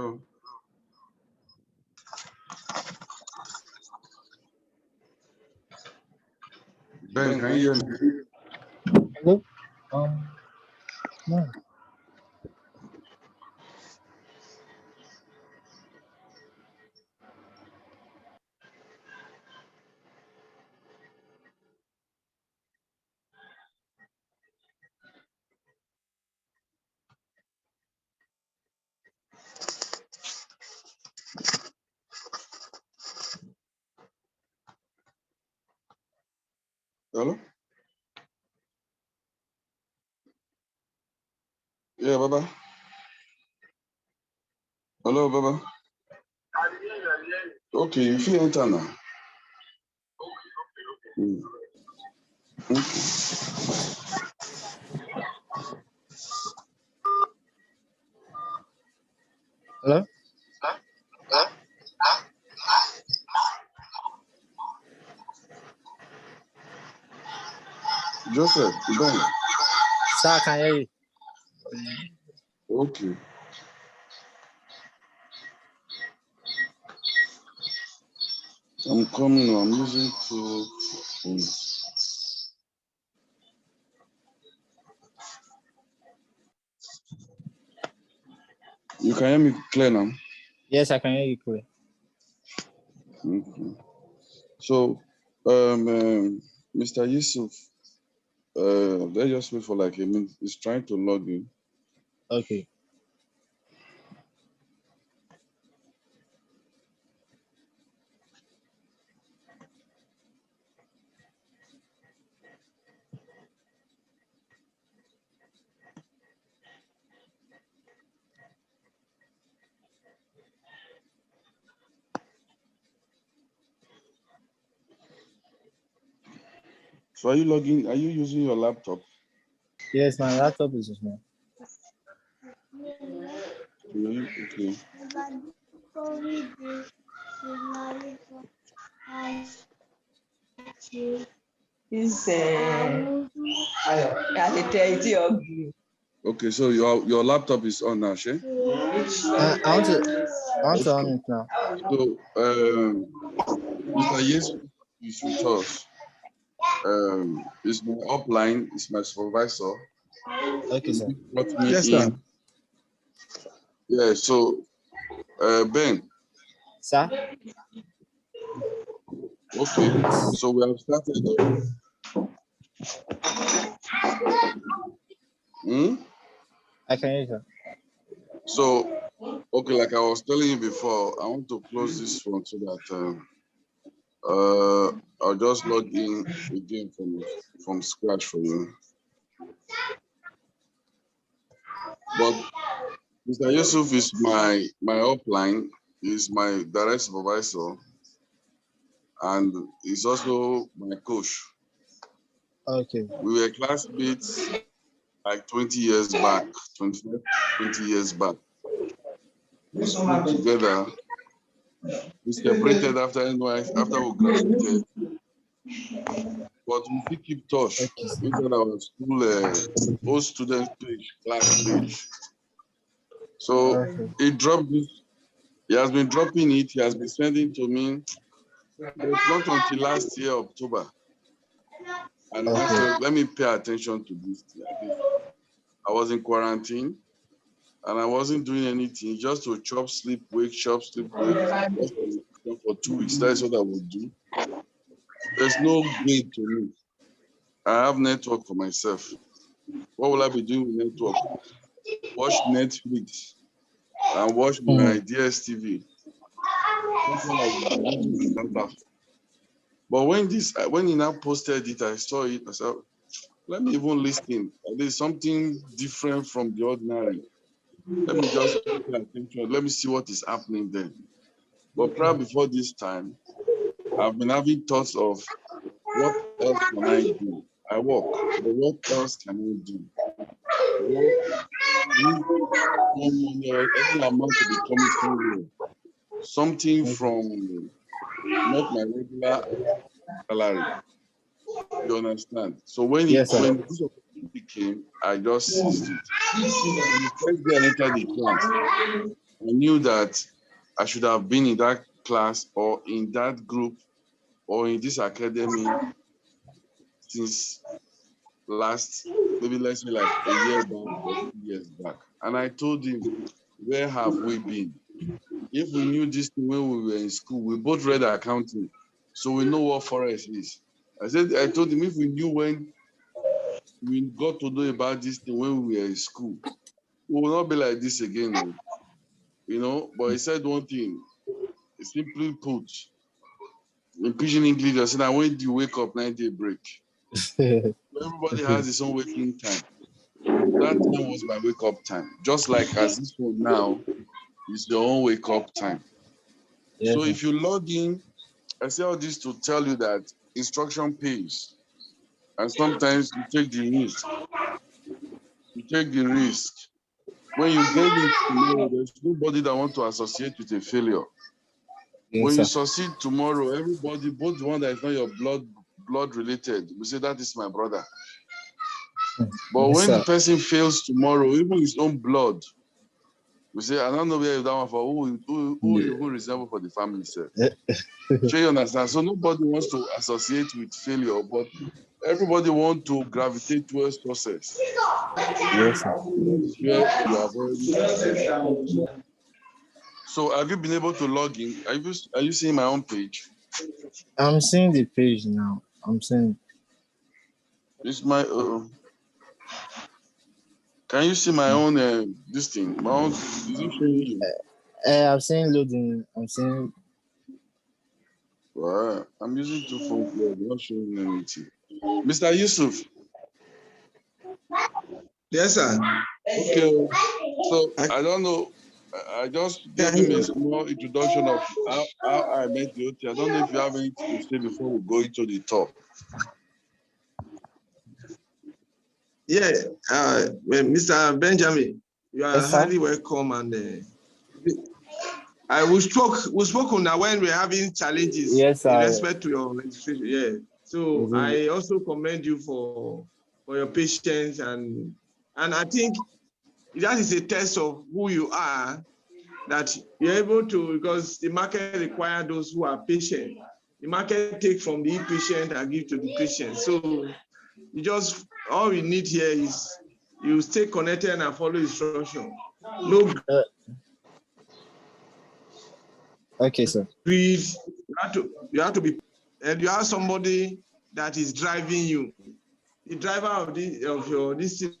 Hello. Ben, can you hear me? Hello? No. Hello? Yeah, Baba. Hello, Baba. Okay, you feel enter now. Mm. Okay. Hello? Joseph, Ben. Sir, I can hear you. Okay. I'm coming. I'm using two phones. You can hear me clear now? Yes, I can hear you clear. Okay. So, Mr. Yusuf, let's just wait for like a minute. He's trying to log in. Okay. So are you logging? Are you using your laptop? Yes, my laptop is just now. Okay. Okay, so your laptop is on now, Shay? I want to on it now. So Mr. Yes is with us. It's my upline, it's my supervisor. Okay, sir. Brought me Yes, in. sir. Yeah, so Ben. Sir? Okay, so we have started. I can hear you, sir. So, okay, like I was telling you before, I want to close this one so that I'll just log in again from scratch for you. But Mr. Yusuf is my upline, he's my direct supervisor, and he's also my coach. Okay. We were classmates like 20 years back, 20 years back. We schooled together. We separated after we graduated. But we still keep touch. Okay, sir. Inside our school, old student page, class page. So Okay. he dropped this. He has been dropping it. He has been sending to me. But not until last year, October. And I said, let me pay attention to this. I was in quarantine and I wasn't doing anything, just to chop, sleep, wake, chop, sleep, wake. For 2 weeks. That's what I would do. There's no gain to me. I have network for myself. What will I be doing with network? Watch Netflix and watch my DSTV. But when he now posted it, I saw it. I said, let me even listen. There's something different from the ordinary. Let me just pay attention. Let me see what is happening there. But probably before this time, I've been having thoughts of what else can I do? I work, but what else can I do? Any amount to be coming somewhere. Something from not my regular salary. You understand? So when this opportunity came, I just seized it. The first day I entered the class, I knew that I should have been in that class or in that group or in this academy since last, maybe let's say like a year back or 2 years back. And I told him, where have we been? If we knew this thing when we were in school, we both read accounting, so we know what forex is. I told him, if we knew when we got to know about this thing when we were in school, we will not be like this again, But he said one thing, simply put, in Pidgin English, I said, when you wake up, 9-day break. Everybody has his own waking time. That time was my wake up time. Just like as this one now is your own wake up time. Yes, So sir. if you log in, I say all this to tell you that instruction pays. And sometimes you take the risk. You take the risk. When you get it tomorrow, there's nobody that wants to associate with a failure. Yes, When you sir. succeed tomorrow, everybody, both the one that is not your blood related, we say that is my brother. But Yes, when the sir. person fails tomorrow, even his own blood, we say, I don't know where that one for who you resemble for the family, sir. Sure, you understand? So nobody wants to associate with failure, but everybody wants to gravitate towards success. Yes, sir. That is where you have already succeeded. So have you been able to log in? Are you seeing my own page? I'm seeing the page now. I'm seeing. It's my can you see my own this thing? My own, is it showing you? I'm seeing loading. I'm seeing. Well, I'm using two phones here, not showing anything. Mr. Yusuf. Yes, sir. Okay. So I don't know. I just gave him a small introduction of how I met the OT. I don't know if you have anything to say before we go into the talk. Yeah, well, Mr. Benjamin, you are Yes, sir. highly welcome. And we spoke on that when we're having challenges Yes, in sir. respect to your registration. Yeah. So Is it- I also commend you for your patience, and I think that is a test of who you are, that you're able to, because the market requires those who are patient. The market take from the impatient and give to the patient. So all we need here is you stay connected and follow instruction. No Okay, sir. greed. You have to be, and you have somebody that is driving you. The driver of this thing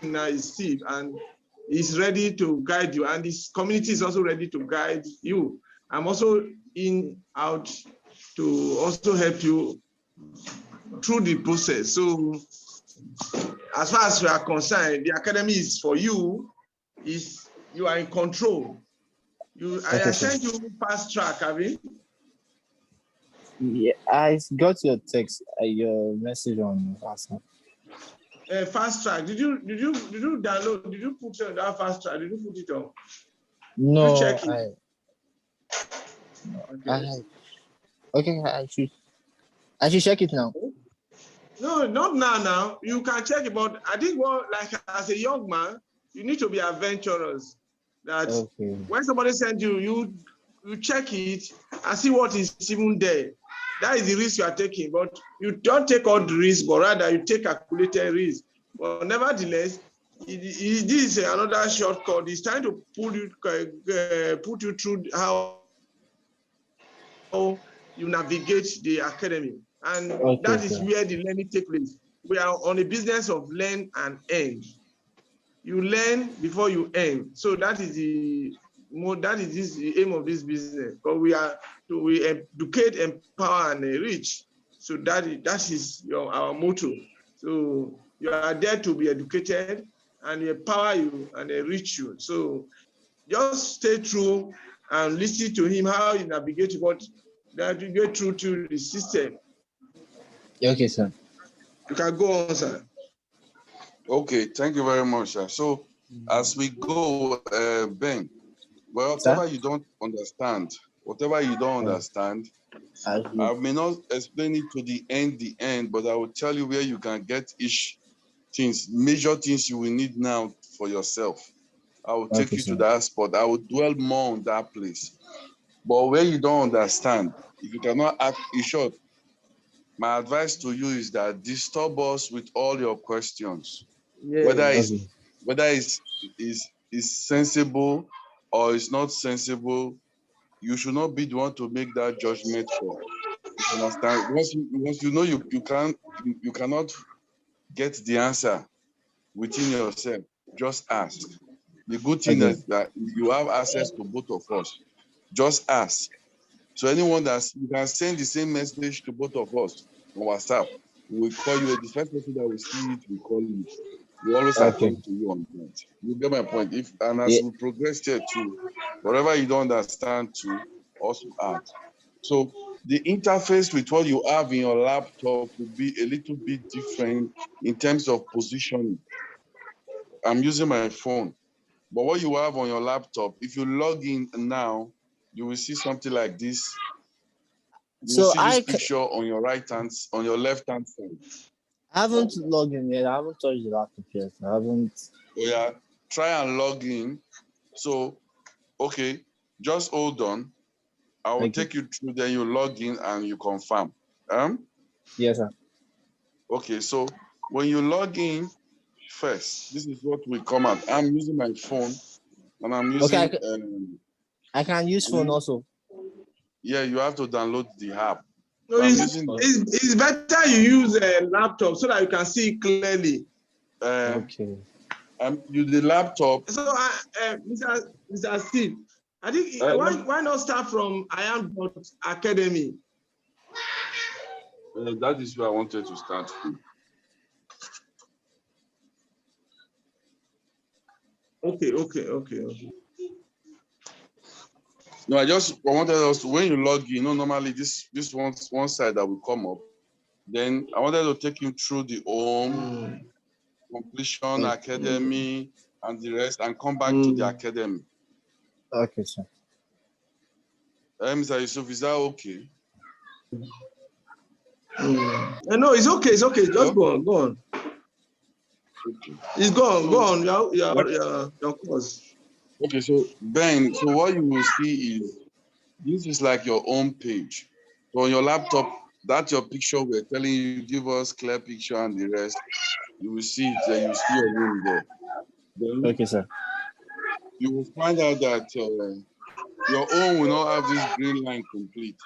now is Steve, and he's ready to guide you, and this community is also ready to guide you. I'm also out to also help you through the process. So as far as we are concerned, the academy is for you. You are in control. I sent you fast track, have you? Yeah, I got your text, your message on WhatsApp. Fast track. Did you download? Did you put on that fast track? Did you put it on? No, You check it. Okay, I should check it now. No, not now. Now you can check it, but I think like as a young man, you need to be adventurous. That when somebody sends you check it and see what is even there. That is the risk you are taking, but you don't take all the risk, but rather you take calculated risk. But nevertheless, this is another shortcut. It's trying to put you through how you navigate the academy, and that is where the learning takes place. We are on a business of learn and earn. You learn before you earn. So that is the aim of this business. But we educate, empower, and enrich. So that is our motto. So you are there to be educated, and empower you and enrich you. So just stay true and listen to him how you navigate that you get through to the system. Okay, sir. You can go on, sir. Okay, thank you very much, sir. So as we go, Ben, whatever you don't understand, I may not explain it to the end, but I will tell you where you can get each things, major things you will need now for yourself. I will take you to that spot. I will dwell more on that place. But where you don't understand, if you cannot act, in short, my advice to you is that disturb us with all your questions. Yeah. Whether it's sensible or it's not sensible, you should not be the one to make that judgment for. You understand? Once you know you cannot get the answer within yourself, just ask. The good thing is that you have access to both of us. Just ask. So anyone you can send the same message to both of us on WhatsApp. We will call you. The first person that will see it will call you. We always attend to you on that. You get my point. As we progress here too, whatever you don't understand to also ask. So the interface with what you have in your laptop will be a little bit different in terms of positioning. I'm using my phone, but what you have on your laptop, if you log in now, you will see something like this. You will see this picture on your on your left hand side. I haven't logged in yet. I haven't touched the laptop yet. I haven't. Yeah, try and log in. So, okay, just hold on. I will take you through, then you log in and you confirm. Yes, sir. Okay, so when you log in first, this is what will come up. I'm using my phone and I'm using. I can use phone also. Yeah, you have to download the app. No, it's better you use a laptop so that you can see clearly. Okay. Use the laptop. So, Mr. Steve, I think why not start from iam.academy? That is where I wanted to start from. Okay. No, I wanted us to, when you log in, normally this one side that will come up. Then I wanted to take you through the home, completion, academy, and the rest, and come back to the academy. Okay, sir. Mr. Yusuf, is that okay? No, it's okay. Just go on. Okay. It's gone. Go on. Your course. Okay, so Ben, so what you will see is this is like your home page. So on your laptop, that's your picture. We're telling you, give us clear picture and the rest. You will see it there. You see your name there. Then okay, sir. You will find out that your own will not have this green line complete.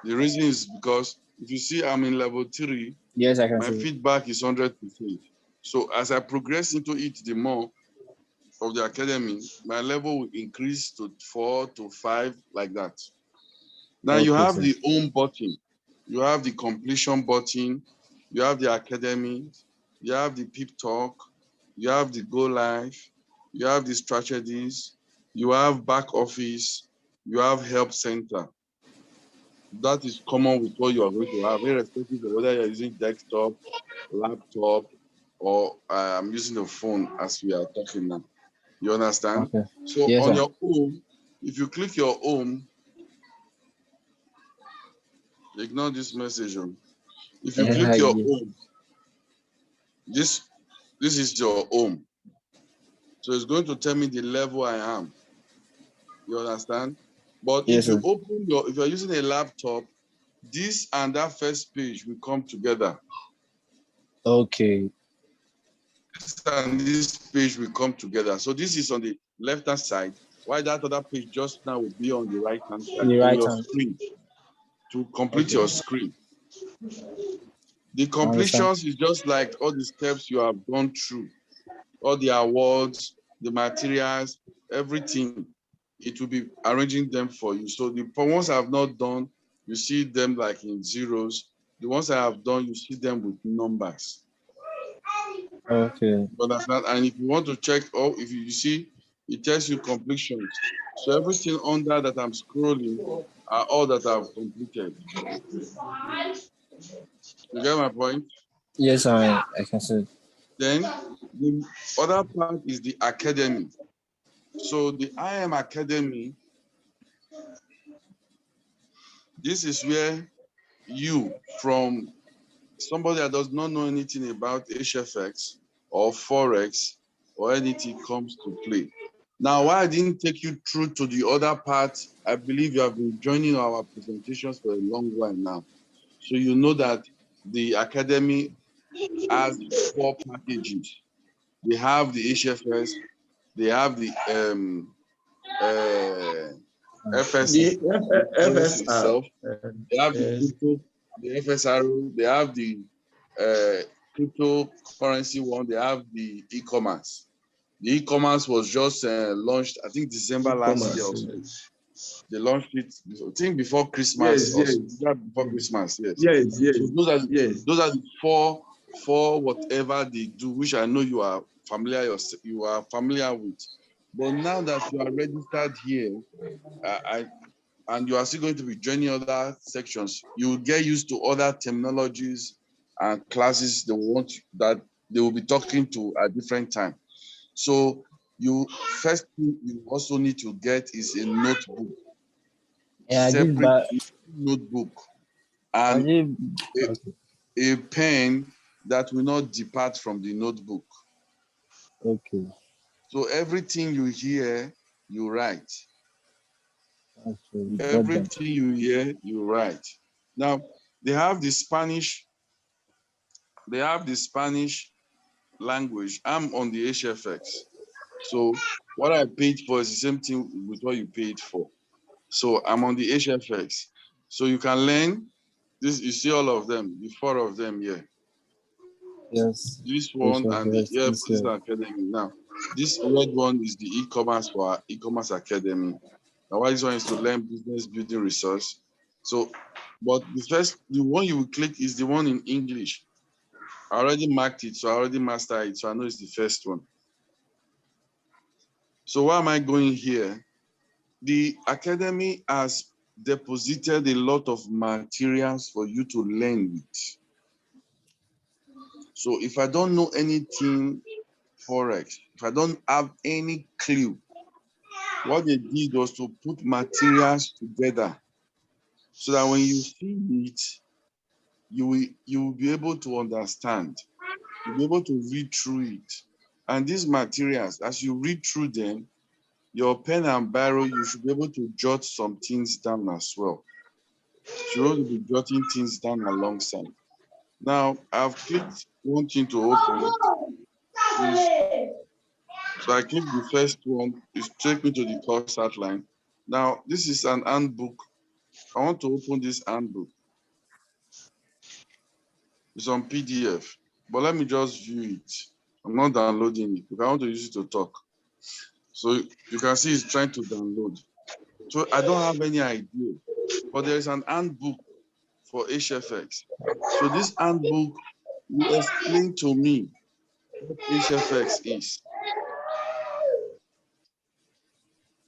The reason is because if you see I'm in level 3, yes, I can my feedback is 100%. So as I progress into it, the more of the academy, my level will increase to 4 to 5, like that. Now you have the home button, you have the completion button, you have the academy, you have the pep talk, you have the go live, you have the strategies, you have back office, you have help center. That is common with what you are going to have, irrespective of whether you're using desktop, laptop, or I'm using the phone as we are talking now. You understand? Okay. So yes, on sir. your home, if you click your home, ignore this message. If you click your home, this is your home. So it's going to tell me the level I am. You understand? But yes, if you if you're using a laptop, this and that first page will come together. Okay. This and this page will come together. So this is on the left-hand side, while that other page just now will be on the right-hand side, on your screen, to complete your screen. The completions is just like all the steps you have gone through, all the awards, the materials, everything. It will be arranging them for you. So the ones I have not done, you see them like in zeros. The ones I have done, you see them with numbers. Okay. But that's not, and if you want to check, if you see, it tells you completions. So everything under that I'm scrolling are all that I've completed. You get my point? Yes, I can see. Then the other part is the academy. So the IM Academy, this is where you, from somebody that does not know anything about HFX or Forex, or anything comes to play. Now, why I didn't take you through to the other part, I believe you have been joining our presentations for a long while now. So you know that the academy has 4 packages. They have the HFS, they have the FS The FSR. itself, they have the crypto, the FSR, they have the cryptocurrency one, they have the e-commerce. The e-commerce was just launched, I think December last year or so. They launched it, I think before Christmas or before Christmas, yes. So those are the four whatever they do, which I know you are familiar with. But now that you are registered here, and you are still going to be joining other sections, you will get used to other terminologies and classes that they will be talking to at different time. So first thing you also need to get is a notebook. Yeah, separate notebook and a pen that will not depart from the notebook. Okay. So everything you hear, you write. Okay. Everything you hear, you write. Now, they have the Spanish language. I'm on the HFX. So what I paid for is the same thing with what you paid for. So I'm on the HFX. So you can learn this. You see all of them, the 4 of them here. Yes. This one and the Business Academy. Now, this red one is the e-commerce for our e-commerce academy. Now, why this one is to learn business building resource. So, but the one you will click is the one in English. I already marked it, so I already mastered it, so I know it's the first one. So why am I going here? The academy has deposited a lot of materials for you to learn with. So if I don't know anything Forex, if I don't have any clue, what they did was to put materials together so that when you see it, you will be able to understand. You'll be able to read through it. And these materials, as you read through them, your pen and biro, you should be able to jot some things down as well. You should also be jotting things down alongside. Now, I've clicked one thing to open. So I click the first one, it take me to the course outline. Now, this is an handbook. I want to open this handbook. It's on PDF, but let me just view it. I'm not downloading it because I want to use it to talk. So you can see it's trying to download. So I don't have any idea, but there is an handbook for HFX. So this handbook will explain to me what HFX is.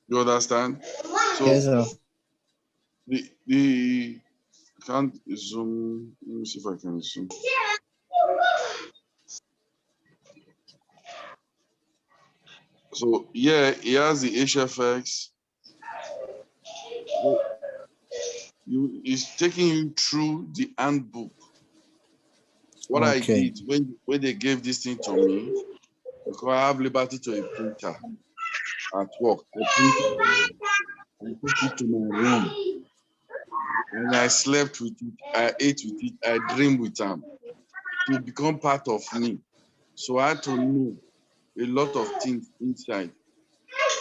You understand? So yes, sir. the can't zoom. Let me see if I can zoom. So yeah, he has the HFX. He's taking you through the handbook. What I did when they gave this thing to me, because I have liberty to a printer at work. I took it to my room. And I slept with it, I ate with it, I dreamed with them. It become part of me. So I had to know a lot of things inside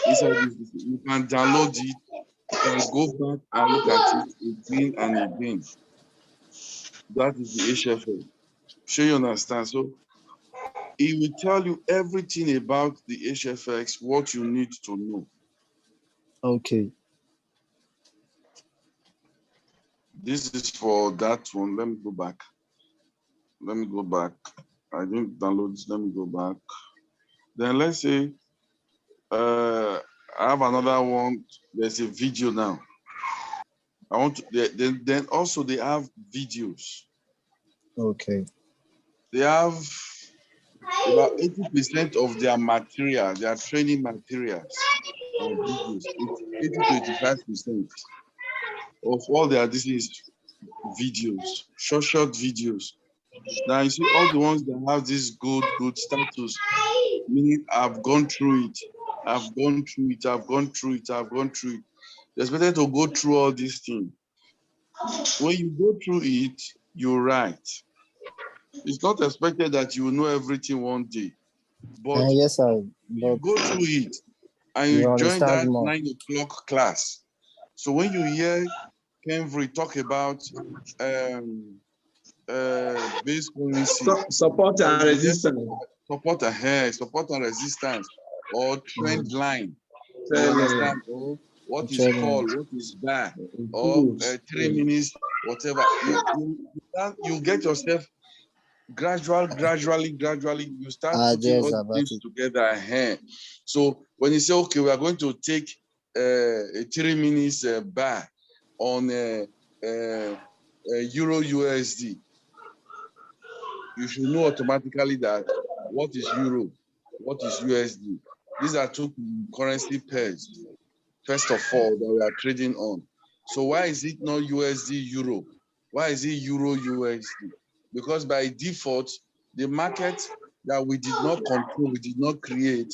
this. You can download it, you can go back and look at it again and again. That is the HFL. Sure you understand? So it will tell you everything about the HFX, what you need to know. Okay. This is for that one. Let me go back. I didn't download this. Let me go back. Then let's say I have another one. There's a video now. I want to then also they have videos. Okay. They have about 80% of their material, their training materials or videos. It's 80 to 85% of all their this is videos, short videos. Now you see all the ones that have this good status, meaning I've gone through it. I've gone through it. I've gone through it. I've gone through it. You're expected to go through all these things. When you go through it, you write. It's not expected that you will know everything one day, but Yes, sir. you But go through it and you you join understand that more. 9 o'clock class. So when you hear Kenvry talk about base currency, Support and resistance. support and resistance, or trend line. You Trend line. understand? Or what is Trend call, line. what is buy, or 3 minutes, whatever. You get yourself gradually, you start putting Ideas all about things it. together. So when you say, okay, we are going to take a 3 minutes buy on Euro USD, you should know automatically that what is Euro, what is USD. These are two currency pairs, first of all, that we are trading on. So why is it not USD Euro? Why is it Euro USD? Because by default, the market that we did not control, we did not create,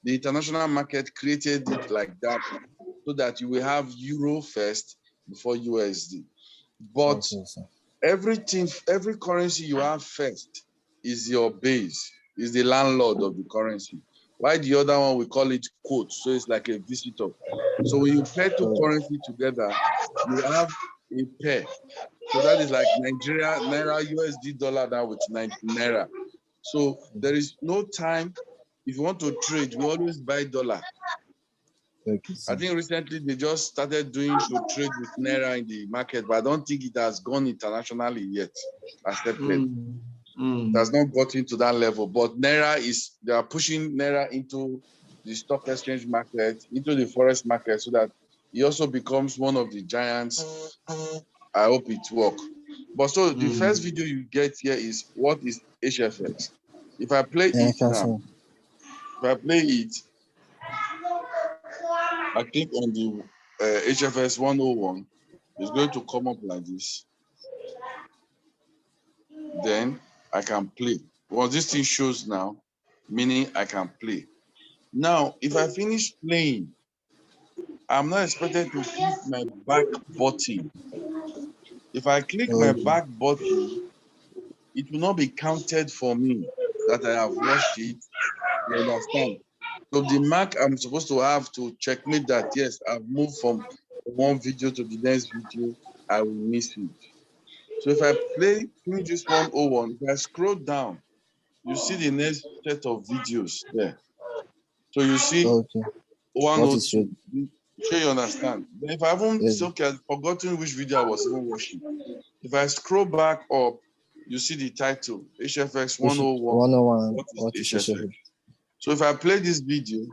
the international market created it like that so that you will have Euro first before USD. But everything, every currency you have first is your base, is the landlord of the currency. Why the other one, we call it quote, so it's like a visitor. So when you pair two currency together, you have a pair. So that is like Nigeria, Naira, USD dollar now with Naira. So there is no time. If you want to trade, we always buy dollar. I think recently they just started doing to trade with Naira in the market, but I don't think it has gone internationally yet, accepted. It has not gotten to that level, but Naira they are pushing Naira into the stock exchange market, into the forex market, so that it also becomes one of the giants. I hope it works. But so the first video you get here is what is HFX. If I play it now, I click on the HFS 101, it's going to come up like this. Then I can play. Well, this thing shows now, meaning I can play. Now, if I finish playing, I'm not expected to click my back button. If I click my back button, it will not be counted for me that I have watched it. You understand? So the mark I'm supposed to have to checkmate that, yes, I've moved from one video to the next video, I will miss it. So if I finish this 101, if I scroll down, you see the next set of videos there. So you see 102. Sure, you understand? Then if I haven't forgotten which video I was even watching, if I scroll back up, you see the title, HFX 101. What is HFX? So if I play this video,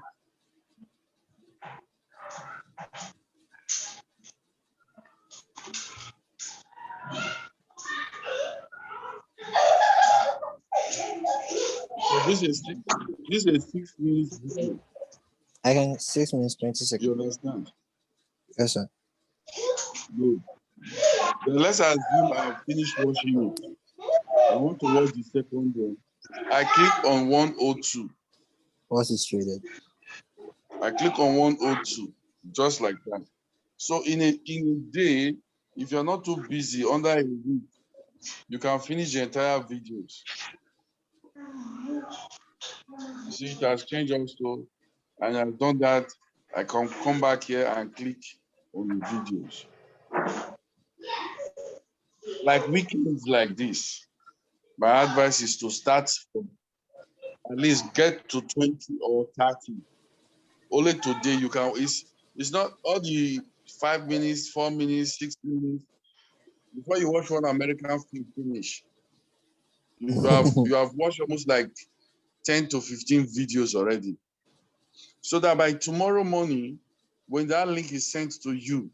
so this is 6 minutes video. I can 6 minutes 20 seconds. You understand? Yes, sir. Good. Then let's assume I've finished watching it. I want to watch the second one. I click on 102. What is traded? I click on 102, just like that. So in a day, if you're not too busy, under a week, you can finish the entire videos. You see, it has changed also, and I've done that. I can come back here and click on the videos. Like weekends like this, my advice is to start from at least get to 20 or 30. Only today you can, it's not all the 5 minutes, 4 minutes, 6 minutes. Before you watch one American film finish, you have watched almost like 10 to 15 videos already. So that by tomorrow morning, when that link is sent to you,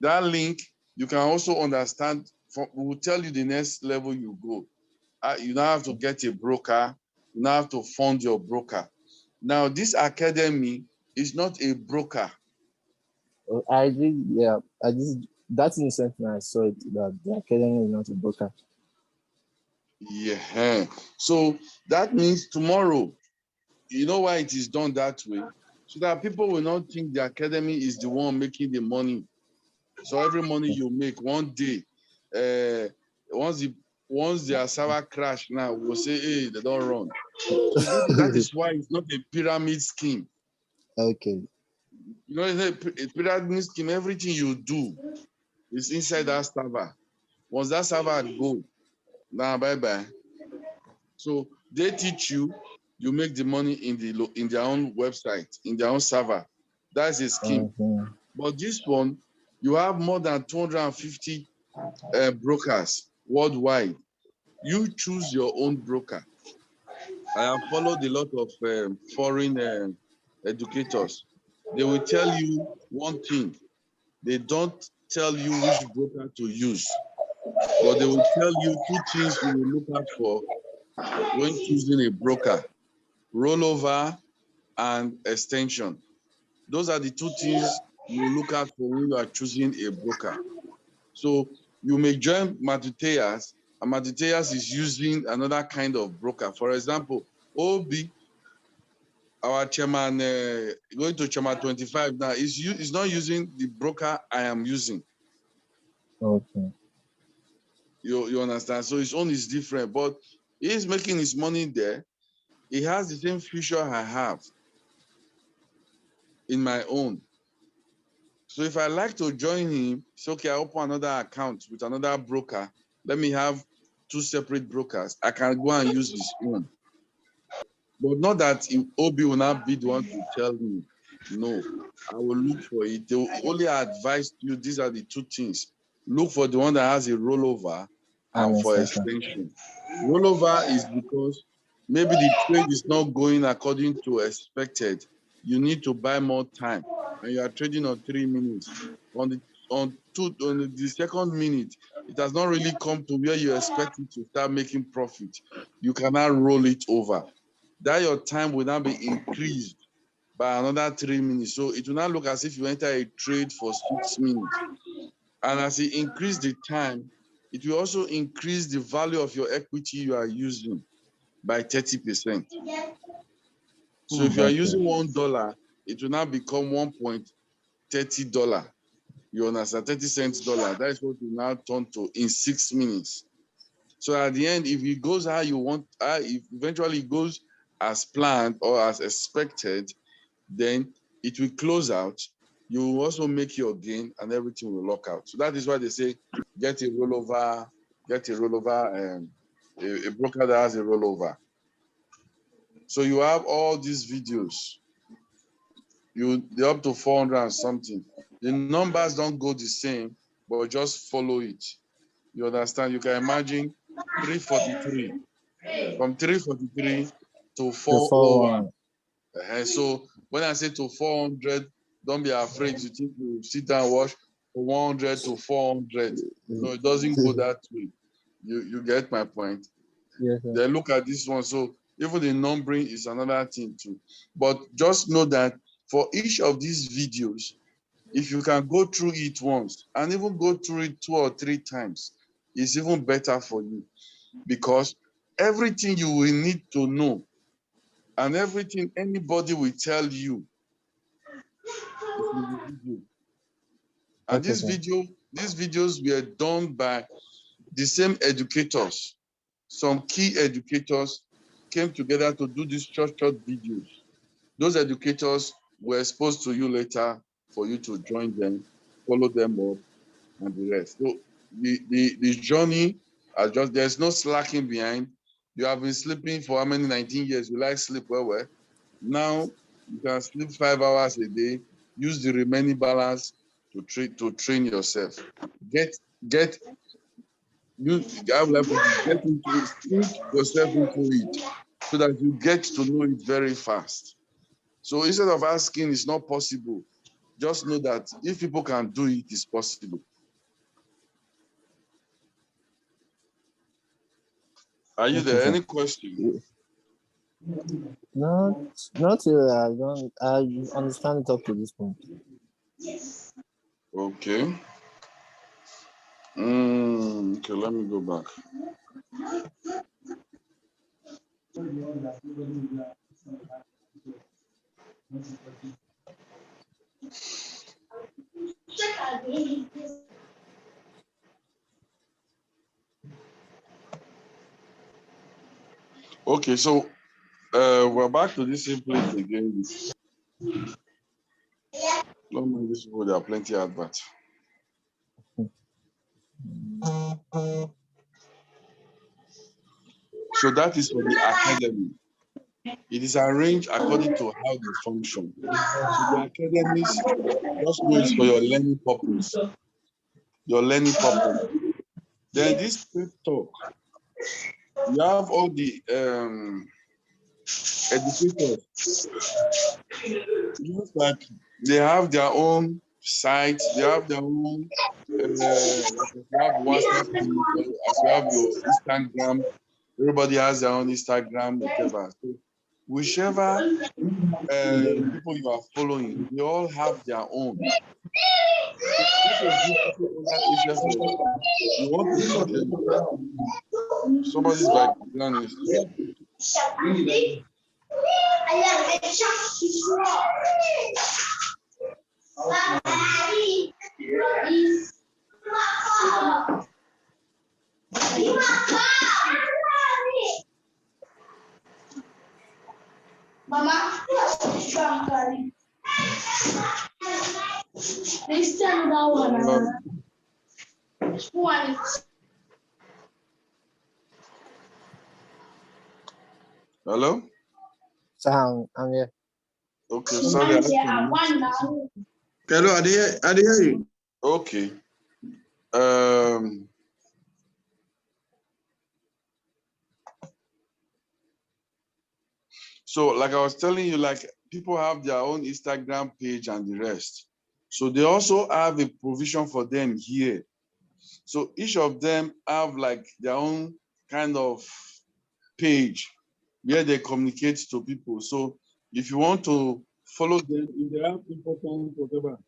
that link, you can also understand, we will tell you the next level you go. You now have to get a broker, you now have to fund your broker. Now, this academy is not a broker. I did, yeah. I did. That's in the sense when I saw it that the academy is not a broker. Yeah. So that means tomorrow, you know why it is done that way? So that people will not think the academy is the one making the money. So every money you make one day, once their server crash now, we'll say, hey, they don't run. So that is why it's not a pyramid scheme. Okay. You know, a pyramid scheme, everything you do is inside that server. Once that server go, now bye-bye. So they teach you, you make the money in their own website, in their own server. That's a scheme. But this one, you have more than 250 brokers worldwide. You choose your own broker. I have followed a lot of foreign educators. They will tell you one thing. They don't tell you which broker to use, but they will tell you two things you will look out for when choosing a broker: rollover and extension. Those are the two things you look out for when you are choosing a broker. So you may join Matuteyas, and Matuteyas is using another kind of broker. For example, OB, our chairman, going to chairman 25 now, is not using the broker I am using. Okay. You understand? So his own is different, but he's making his money there. He has the same future I have in my own. So if I like to join him, it's okay, I open another account with another broker. Let me have two separate brokers. I can go and use his own. But not that Obi will not be the one to tell me. No, I will look for it. They will only advise you, these are the two things. Look for the one that has a rollover and for extension. Rollover is because maybe the trade is not going according to expected. You need to buy more time, and you are trading on 3 minutes. On the second minute, it has not really come to where you expect it to start making profit. You cannot roll it over. That your time will now be increased by another 3 minutes. So it will not look as if you enter a trade for 6 minutes. And as you increase the time, it will also increase the value of your equity you are using by 30%. So if you are using $1, it will now become $1.30. You understand? 30 cents dollar. That is what you now turn to in 6 minutes. So at the end, if it goes how you want, if eventually it goes as planned or as expected, then it will close out. You will also make your gain and everything will lock out. So that is why they say, get a rollover, a broker that has a rollover. So you have all these videos. They're up to 400 and something. The numbers don't go the same, but just follow it. You understand? You can imagine 343. From 343 to 401. So when I say to 400, don't be afraid to think you sit down and watch from 100 to 400. No, it doesn't go that way. You get my point? Yes, sir. Then look at this one. So even the numbering is another thing too. But just know that for each of these videos, if you can go through it once and even go through it 2 or 3 times, it's even better for you, because everything you will need to know and everything anybody will tell you is in the video. And Okay, these videos were done by the same educators. Some key educators came together to do these short videos. Those educators were exposed to you later for you to join them, follow them up, and the rest. So the journey, there's no slacking behind. You have been sleeping for how many 19 years? You like sleep well. Now you can sleep 5 hours a day. Use the remaining balance to train yourself. Get into it, sink yourself into it, so that you get to know it very fast. So instead of asking, it's not possible, just know that if people can do it, it's possible. Are you there? Any question? Not really. I understand it up to this point. Okay. Okay, let me go back. Okay, so we're back to this same place again. Don't mind this people, there are plenty of adverts. So that is for the academy. It is arranged according to how they function. So the academies, just know it's for your learning purpose. Your learning purpose. Then this pep talk, you have all the educators. Just like they have their own site, they have their own, like if you have WhatsApp, as you have your Instagram, everybody has their own Instagram, whatever. So whichever people you are following, they all have their own. So most of these people under HFS, you want to see them. Somebody's background is Mama, next time that one. hello? So I'm here. Okay, sorry. Hello, I didn't hear you. Okay. So like I was telling you, like people have their own Instagram page and the rest. So they also have a provision for them here. So each of them have like their own kind of page where they communicate to people. So if you want to follow them, if they have important whatever,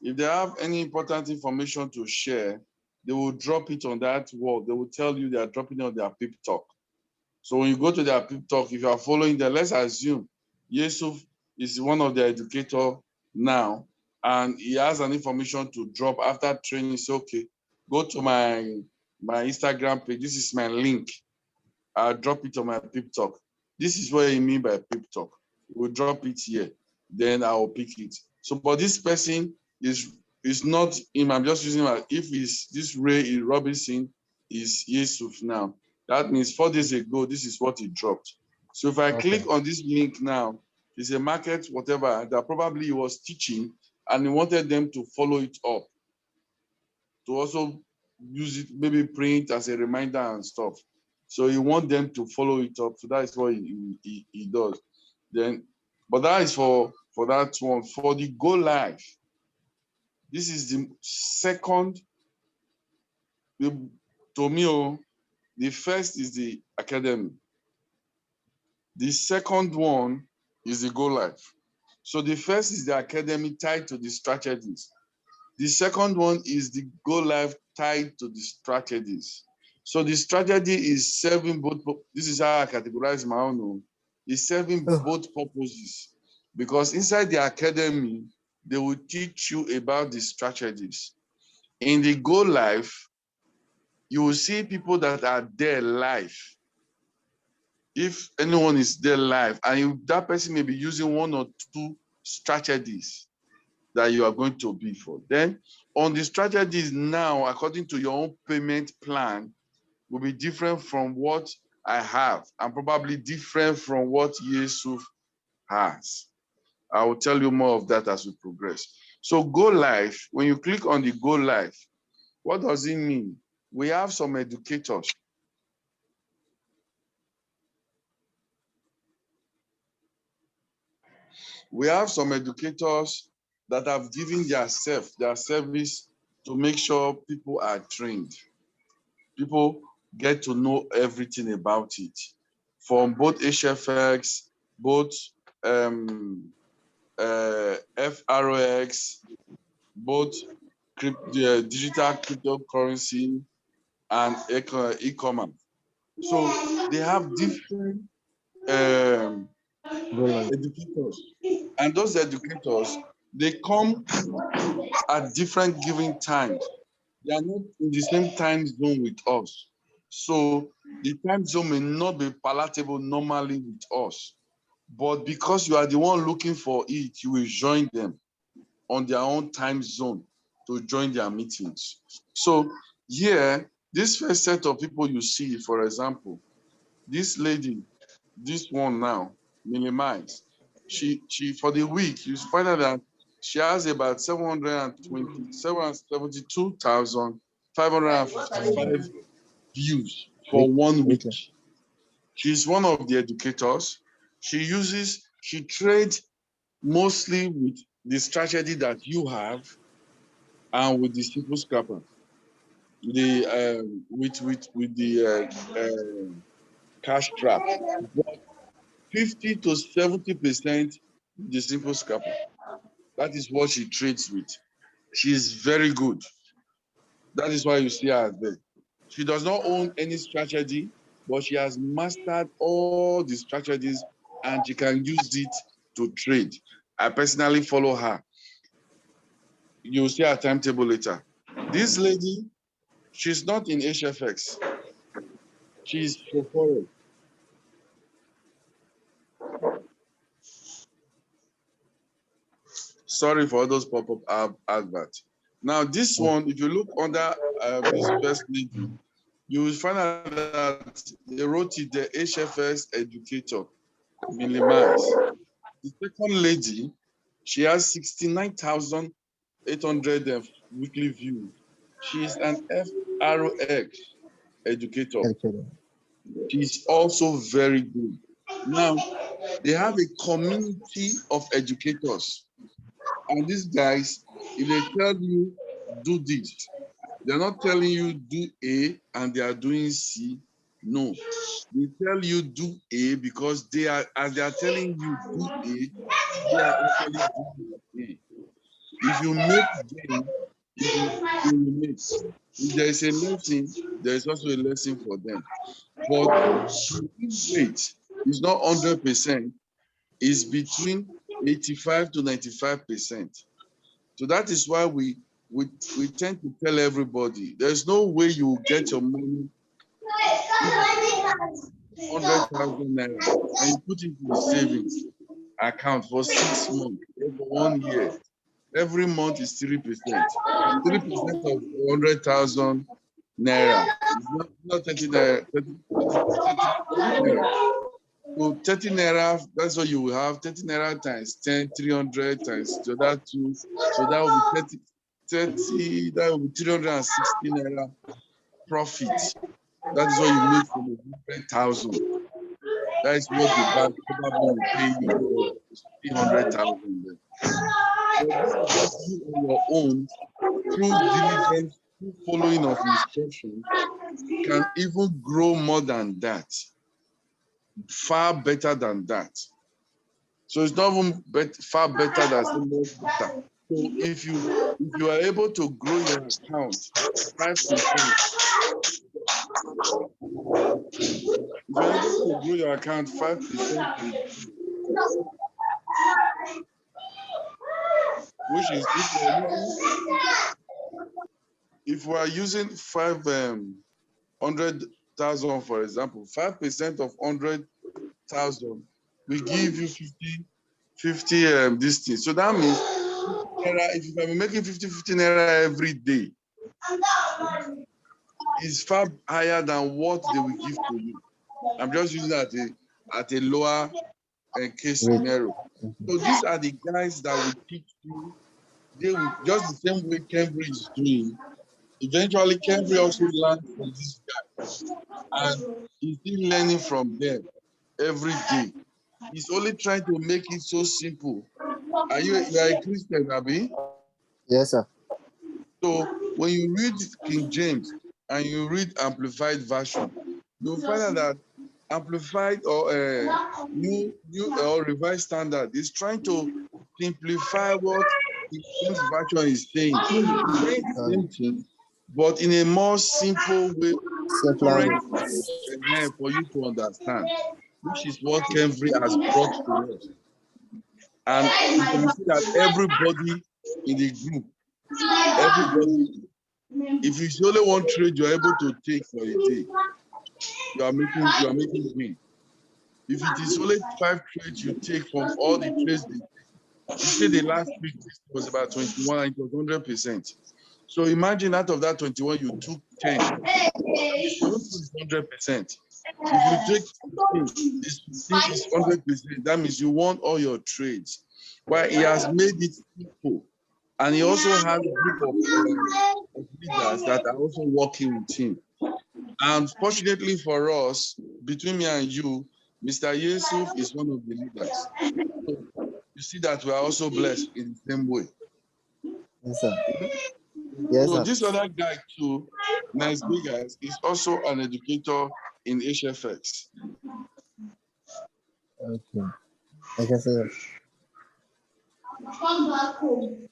if they have any important information to share, they will drop it on that wall. They will tell you they are dropping it on their pep talk. So when you go to their pep talk, if you are following them, let's assume Yusuf is one of the educators now, and he has an information to drop after training. Say, okay, go to my Instagram page. This is my link. I'll drop it on my pep talk. This is what you mean by pep talk. We'll drop it here. Then I'll pick it. So, but this person is not him. I'm just using my, if it's this Ray Robinson is Yusuf now. That means 4 days ago, this is what he dropped. So if I click on this link now, it's a market, whatever, that probably he was teaching and he wanted them to follow it up. To also use it, maybe print as a reminder and stuff. So you want them to follow it up. So that is what he does. Then, but that is for that one. For the go live, this is the second. To me, the first is the academy. The second one is the go live. So the first is the academy tied to the strategies. The second one is the go live tied to the strategies. So the strategy is serving both. This is how I categorize my own. It's serving both purposes, because inside the academy, they will teach you about the strategies. In the go live, you will see people that are there live. If anyone is there live, and that person may be using 1 or 2 strategies that you are going to bid for. Then on the strategies now, according to your own payment plan, will be different from what I have, and probably different from what Yusuf has. I will tell you more of that as we progress. So go live, when you click on the go live, what does it mean? We have some educators. We have some educators that have given their service to make sure people are trained. People get to know everything about it, from both HFX, both FROX, both digital cryptocurrency and e-commerce. So they have different educators, and those educators, they come at different given times. They are not in the same time zone with us. So the time zone may not be palatable normally with us. But because you are the one looking for it, you will join them on their own time zone to join their meetings. So here, this first set of people you see, for example, this lady, this one now, minimize. She for the week, you find out that she has about 772,555 views for 1 week. She's one of the educators. She trades mostly with the strategy that you have and with the simple scrapper. With the cash trap. But 50 to 70% the simple scrapper. That is what she trades with. She is very good. That is why you see her there. She does not own any strategy, but she has mastered all the strategies and she can use it to trade. I personally follow her. You'll see her timetable later. This lady, she's not in HFX. She's for foreign. Sorry for all those pop-up adverts. Now, this one, if you look under this first lady, you will find out that they wrote it the HFS educator, minimize. The second lady, she has 69,800 weekly views. She is an FRX educator. She's also very good. Now, they have a community of educators. And these guys, if they tell you, do this, they're not telling you do A and they are doing C. No, they tell you do A because they are, as they are telling you do A, they are actually doing A. If you make them, you will make. If there is a lesson, there is also a lesson for them. But the rate is not 100%, it's between 85 to 95%. So that is why we tend to tell everybody, there's no way you will get your money 100,000 naira and you put it in the savings account for 6 months, for 1 year. Every month is 3%. 3% of 100,000 naira. It's not 30 naira. 30 naira. So 30 naira, that's what you will have. 30 naira times 10, 300 times so that two. So that will be 30, that will be 360 naira profit. That is what you make from 100,000. That is what the bank probably will pay you 300,000. But this is just you on your own, through diligence, through following of instructions, can even grow more than that, far better than that. So it's not even far better than something better. So if you are able to grow your account 5%, if you're able to grow your account 5%, which is if we are using 500,000, for example, 5% of 100,000, we give you 50 this thing. So that means if you are making 50 naira every day, is far higher than what they will give to you. I'm just using that at a lower case scenario. So these are the guys that will teach you. They will, just the same way Cambridge is doing. Eventually, Cambridge also learns from these guys, and he's still learning from them every day. He's only trying to make it so simple. You are a Christian, Abi? Yes, sir. So when you read King James and you read Amplified Version, you'll find out that Amplified or new or Revised Standard is trying to simplify what the James Version is saying. It's saying the same thing, but in a more simple way, Simpler. here for you to understand, which is what Kenvry has brought to us. And you can see that everybody in the group, everybody, if it's only one trade you're able to take for a day, you are making win. If it is only 5 trades you take from all the trades, you say the last week was about 21 and it was 100%. So imagine out of that 21, you took 10. It's 100%. If you take 15, it's 100%. That means you won all your trades. Well, he has made it simple. And he also has a group of leaders that are also working with him. And fortunately for us, between me and you, Mr. Yusuf is one of the leaders. So you see that we are also blessed in the same way. Yes, sir. Yes, So sir. this other guy too, Nice Biggers, is also an educator in HFX. Okay. Okay, sir.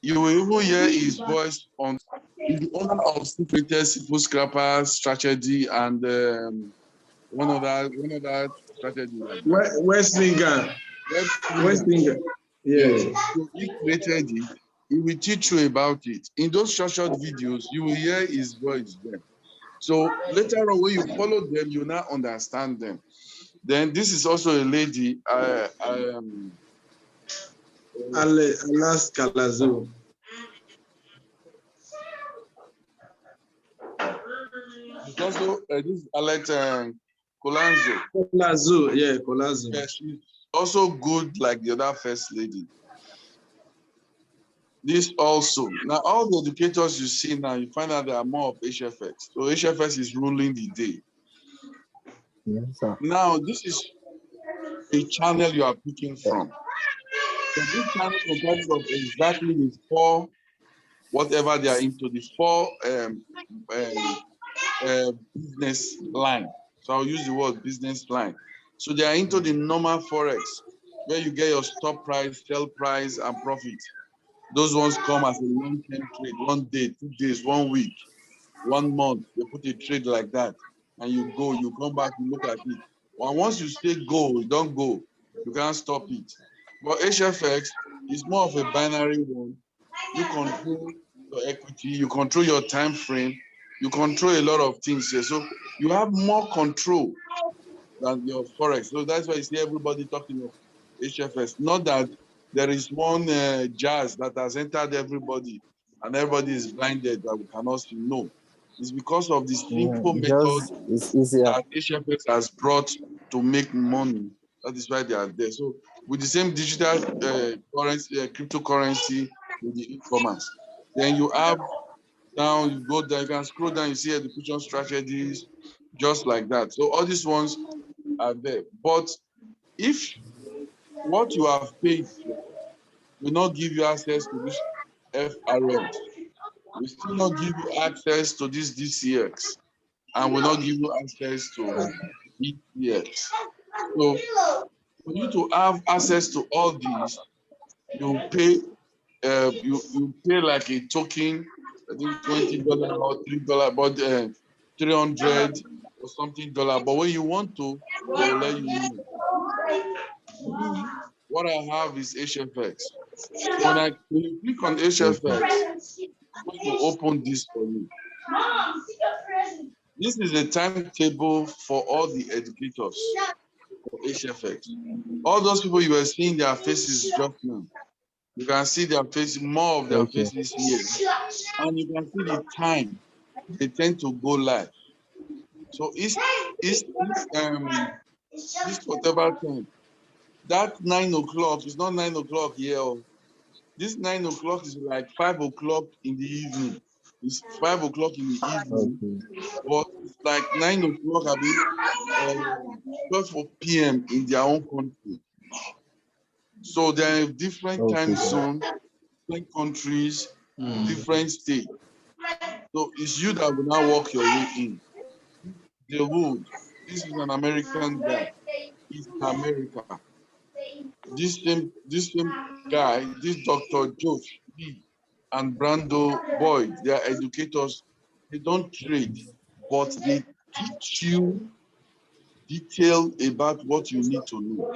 You will even hear his voice on. He's the owner of Secreted Simple Scrapper Strategy and one of that strategy like that. Westlinger. Yes. So he created it. He will teach you about it. In those short videos, you will hear his voice there. So later on, when you follow them, you now understand them. Then this is also a lady. Alas Kalazo. It's also this Alex Colanzo. Colazo, yeah, Colazo. Yeah, she's also good like the other first lady. This also. Now, all the educators you see now, you find out they are more of HFX. So HFX is ruling the day. Yes, sir. Now, this is a channel you are picking from. So this channel comprises of exactly the 4, whatever they are into, the 4 business line. So I'll use the word business line. So they are into the normal Forex, where you get your stop price, sell price, and profit. Those ones come as a long-term trade, 1 day, 2 days, 1 week, 1 month. You put a trade like that, and you go, you come back, you look at it. And once you say go, you don't go. You can't stop it. But HFX is more of a binary one. You control your equity, you control your time frame, you control a lot of things here. So you have more control than your Forex. So that's why you see everybody talking of HFS. Not that there is one jazz that has entered everybody and everybody is blinded that we cannot see. No. It's because of the simple method it's easier. that HFS has brought to make money. That is why they are there. So with the same digital currency, cryptocurrency with the e-commerce, then you have down, you go down, you can scroll down, you see education strategies, just like that. So all these ones are there. But if what you have paid for will not give you access to this FRLs, will still not give you access to this DCX, and will not give you access to ETX. So for you to have access to all these, you pay you pay like a token, I think $20 or $3, but 300 or something dollar. But when you want to, they will let you know. Me, what I have is HFX. So when you click on HFX, it's going to open this for you. This is a timetable for all the educators for HFX. All those people you were seeing their faces just now, you can see their faces, more of their faces here. And you can see the time they tend to go live. So it's whatever time. That 9 o'clock is not 9 o'clock here. This 9 o'clock is like 5 o'clock in the evening. It's 5 o'clock in the evening, but it's like 9 o'clock, I mean, 12 p.m. in their own country. So there are different time zones, different countries, different states. So it's you that will now walk your way in. The wood. This is an American guy. He's in America. This same guy, this Dr. Josh Lee and Brando Boyd, they are educators. They don't trade, but they teach you detail about what you need to know.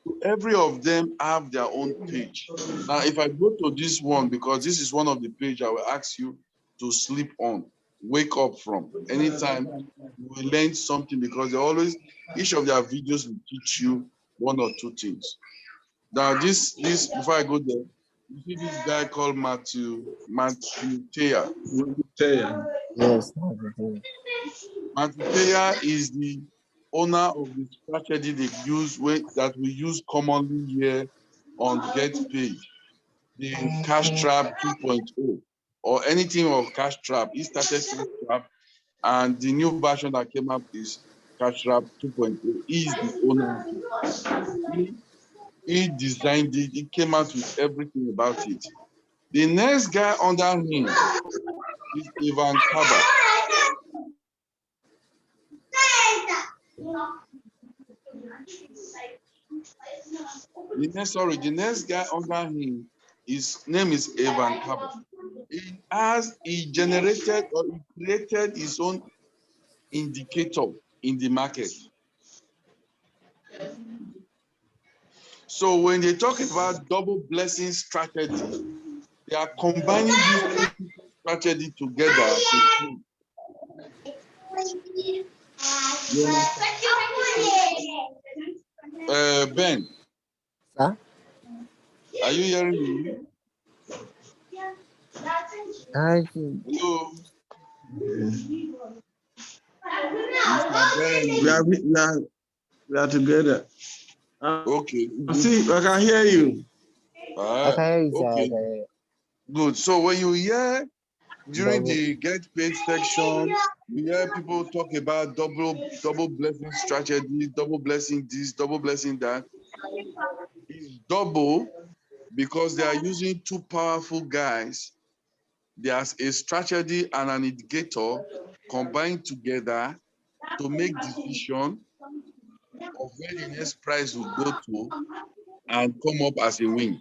So every of them have their own page. Now, if I go to this one, because this is one of the page I will ask you to sleep on, wake up from. Anytime you will learn something, because they always, each of their videos will teach you one or two things. Now, this before I go there, you see this guy called Matthew Taya. Yes. Matthew Taya is the owner of the strategy they use that we use commonly here on Get Paid, the Cash Trap 2.0, or anything of Cash Trap. He started Cash Trap, and the new version that came up is Cash Trap 2.0. He is the owner of it. He designed it. He came out with everything about it. The next guy under him is Ivan Kaba. The next guy under him, his name is Ivan Kaba. He generated or he created his own indicator in the market. So when they talk about double blessing strategy, they are combining this strategy together. Ben, Sir? are you hearing me? I Hello. Mr. Ben. We are together. Okay. See, I can hear you. can hear you, Okay. sir. Good. So when you hear during Double. the get paid section, you hear people talk about double blessing strategy, double blessing this, double blessing that. It's double because they are using two powerful guys. There's a strategy and an indicator combined together to make decision of where the next price will go to and come up as a win.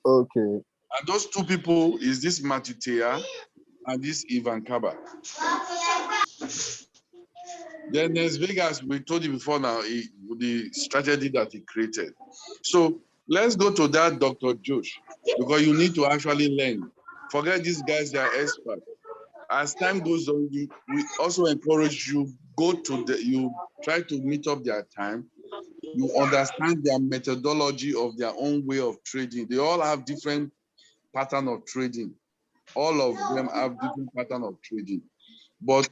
Okay. And those two people is this Matutea and this Ivan Kaba. Then there's Vegas, we told you before now, the strategy that he created. So let's go to that Dr. Josh, because you need to actually learn. Forget these guys, they are experts. As time goes on, we also encourage you, you try to meet up their time. You understand their methodology of their own way of trading. They all have different pattern of trading. All of them have different pattern of trading. But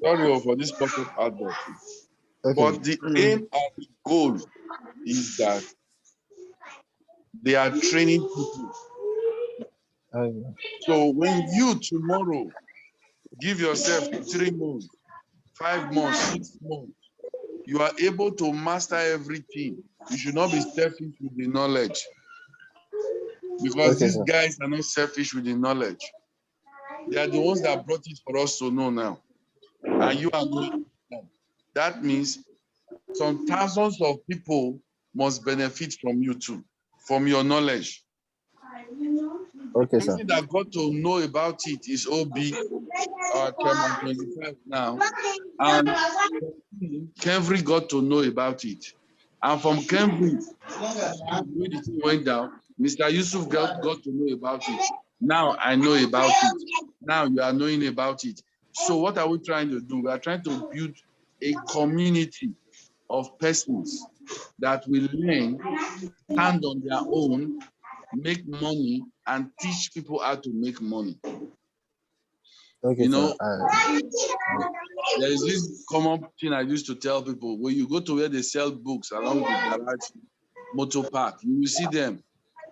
sorry for this pop-up advert. Okay. But the aim and the goal is that they are training people. Okay. So when you tomorrow give yourself 3 months, 5 months, 6 months, you are able to master everything. You should not be selfish with the knowledge. Because these guys are not selfish with the knowledge. They are the ones that brought it for us to know now. And you are knowing now. That means some thousands of people must benefit from you too, from your knowledge. Okay, The sir. person that got to know about it is OB, our chairman 25 now, and Kemfrey got to know about it. And from Kemfrey, when the thing went down, Mr. Yusuf got to know about it. Now I know about it. Now you are knowing about it. So what are we trying to do? We are trying to build a community of persons that will learn, stand on their own, make money, and teach people how to make money. Okay, You sir. know, there is this common thing I used to tell people: when you go to where they sell books along the garage motor park, you will see them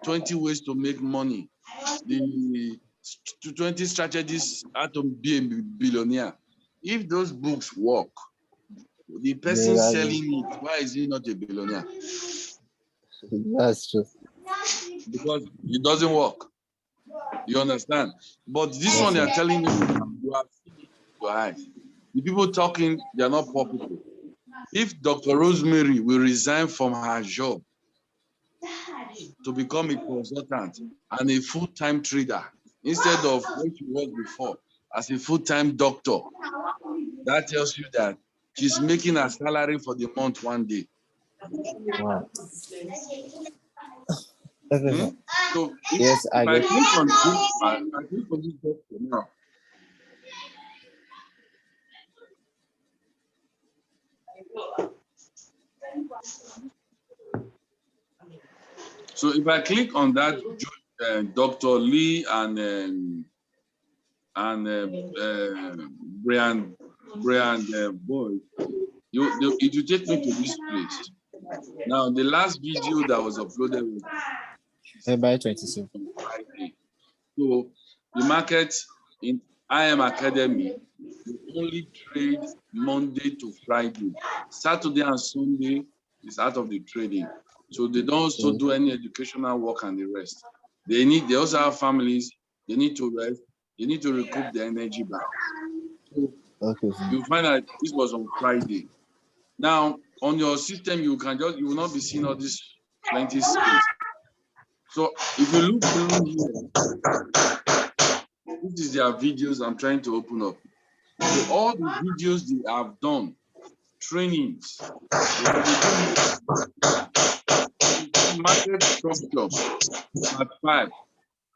20 ways to make money, the 20 strategies how to be a billionaire. If those books work, the person selling it, why is he not a billionaire? That's true. Because it doesn't work. You understand? But this one, they are telling you, you have seen it with your eyes. The people talking, they are not poor people. If Dr. Rosemary will resign from her job to become a consultant and a full-time trader instead of what she was before as a full-time doctor. That tells you that she's making a salary for the month one day. Wow. So Yes, I if I get. click on this part, I click on this doctor now. So if I click on that Dr. Lee and Brian Boy, it will take me to this place. Now the last video that was uploaded was February 27. Friday. So the market in IM Academy will only trade Monday to Friday. Saturday and Sunday is out of the trading. So they don't also do any educational work and the rest. They also have families, they need to rest, they need to recoup their energy back. So you find that this was on Friday. Now on your system, you will not be seeing all these plenty screens. So if you look down here, this is their videos I'm trying to open up. So all the videos they have done, trainings, market structure, part 5,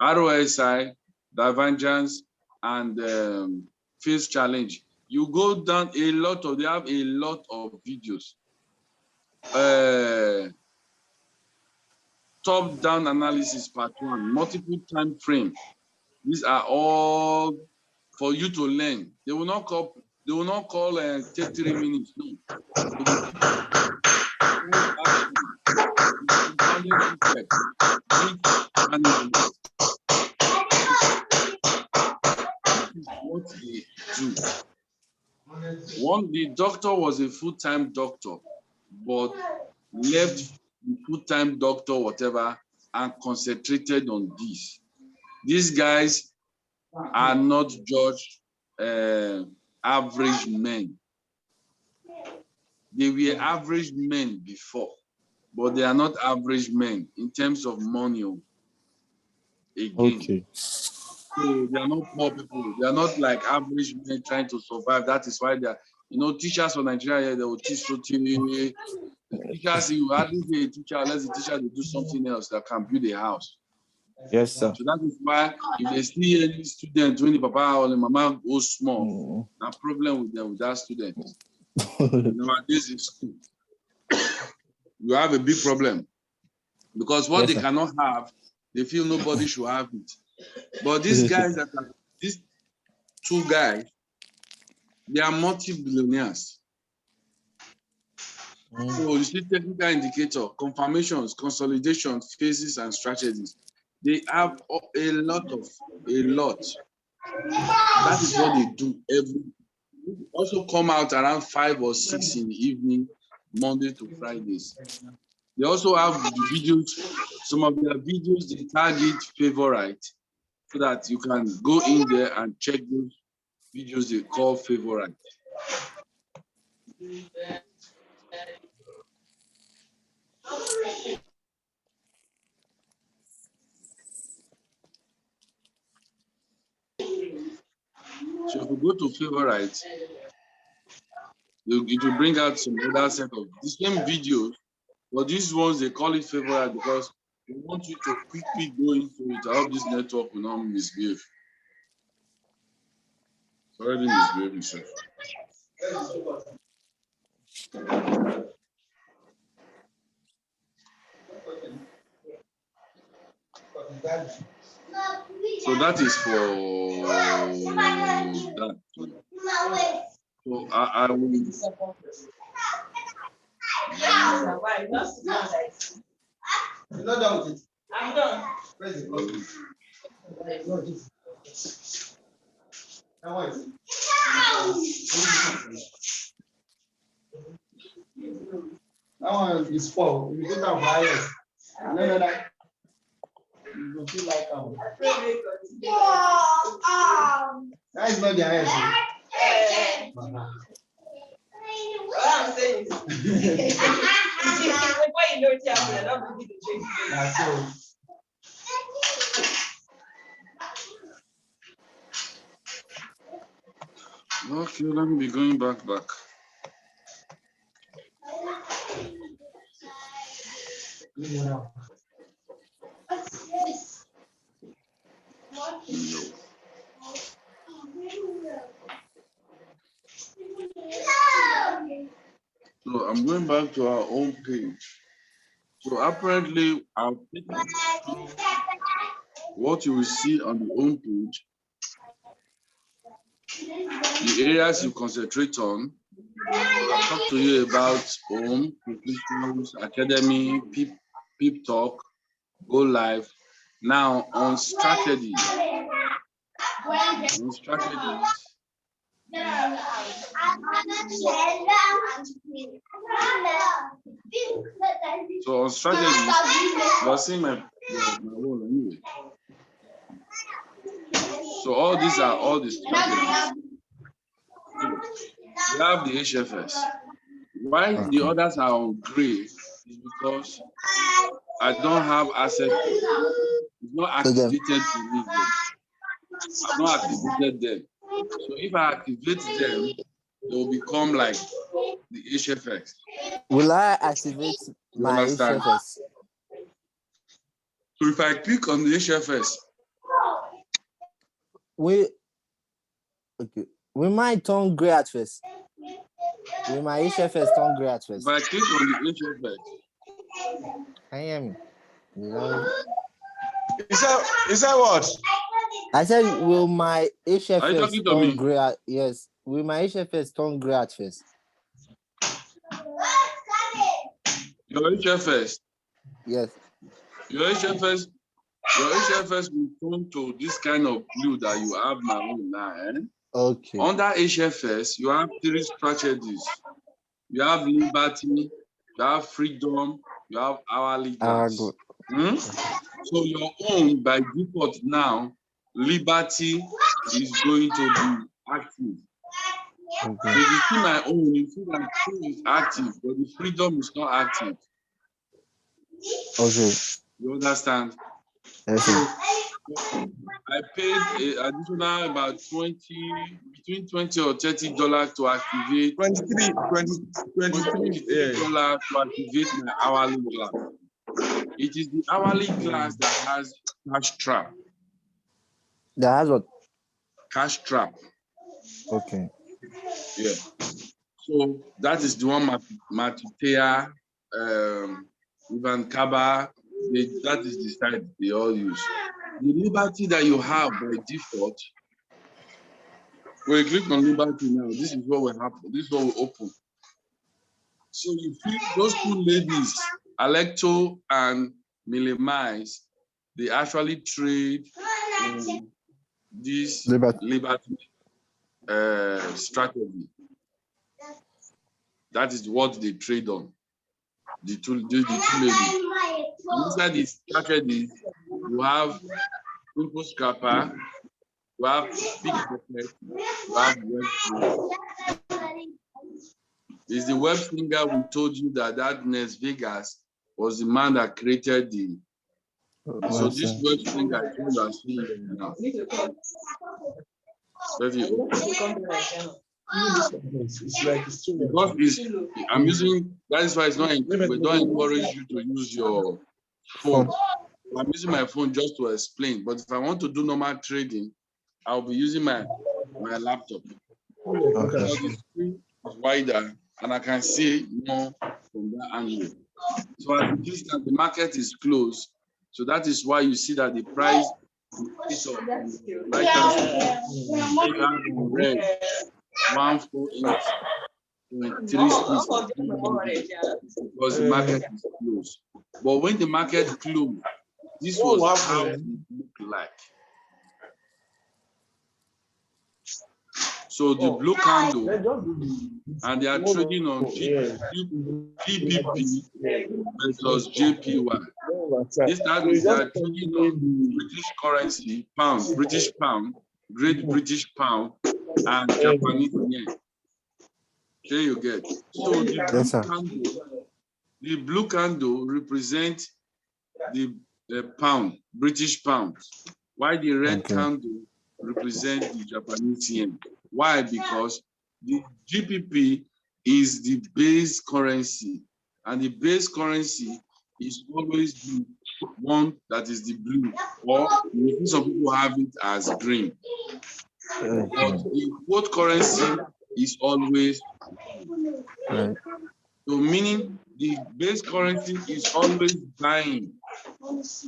ROSI, divergence, and phase challenge. You go down they have a lot of videos. Top-down analysis, part 1, multiple time frame. These are all for you to learn. They will not call 33 minutes. No. What they do. The doctor was a full-time doctor, but left the full-time doctor, whatever, and concentrated on this. These guys are not judged average men. They were average men before, but they are not average men in terms of money. Again. Okay. So they are not poor people. They are not like average men trying to survive. That is why they are, teachers from Nigeria, they will teach teachers, you hardly see a teacher unless the teacher will do something else that can build a house. Yes, sir. So that is why if they see any student when the papa or the mama go small, no problem with them, with that student. Nowadays in school, you have a big problem because what they cannot have, they feel nobody should have it. But these guys these two guys, they are multi-billionaires. So you see technical indicator, confirmations, consolidations, phases, and strategies. They have a lot. That is what they do also come out around 5 or 6 in the evening, Monday to Fridays. They also have the videos, some of their videos, they target favorite, so that you can go in there and check those videos they call favorite. So if you go to favorite, it will bring out some other set of the same videos, but these ones they call it favorite because they want you to quickly go into it. I hope this network will not misbehave. It's already misbehaving itself. So that is for that. So I will. You're not done with it. I'm done. Where's it? Now what is it? That one is 4. You put down flyers. No. You don't feel like that is not the highest. What I'm saying is, why you know it's not be the change. Okay, let me be going back. So I'm going back to our home page. So apparently, I'll take you through what you will see on the home page, the areas you concentrate on. I'll talk to you about home, completions, academy, peep talk, go live. Now on strategy. So on strategy, you're seeing my wall anyway. So all these are all the strategies. We have the HFS. Why the others are on gray is because I don't have access to it. It's not activated to me yet. I've not activated them. So if I activate them, they will become like the HFX. Will I activate my HFS? So if I click on the HFS, we might turn gray at first. Will my HFS turn gray at first? If I click on the HFS, can you hear me? Is that what? I said, will my HFS turn gray? Yes. Will my HFS turn gray at first? Your HFS? Yes. Your HFS will turn to this kind of blue that you have now. Okay. Under HFS, you have 3 strategies. You have liberty, you have freedom, you have hourly class. So your own by default now, liberty is going to be active. So if you see my own, you see that two is active, but the freedom is not active. Okay. You understand? Okay. So I paid additional about between $20 or $30 to activate. $23 to activate my hourly class. It is the hourly class that has cash trap. That has what? Cash trap. Okay. Yeah. So that is the one Matutea, Ivan Kaba, that is the site they all use. The liberty that you have by default, when you click on liberty now, this is what will happen. This is what will open. So you feel those 2 ladies, Alecto and Milimize, they actually trade this liberty strategy. That is what they trade on. The two ladies. And inside the strategy, you have simple scrapper, you have big pocket, you have web slinger. It's the web slinger we told you that Nes Vegas was the man that created the. So this web slinger is what you are seeing now. Because I'm using, that is why it's not, we don't encourage you to use your phone. I'm using my phone just to explain, but if I want to do normal trading, I'll be using my laptop. Because the screen is wider and I can see more from that angle. So at the distance, the market is closed. So that is why you see that the price is up. Right hand red 148.36 because the market is closed. But when the market closed, this was how it looked like. So the blue candle, and they are trading on GBP versus JPY. This time they are trading on British currency, pound, British pound, Great British pound, and Japanese yen. Here you get. So the blue candle represents the pound, British pound, while the red candle represents the Japanese yen. Why? Because the GPP is the base currency, and the base currency is always the one that is the blue, or some people have it as green. But the quote currency is always Right. so, meaning the base currency is always buying. It's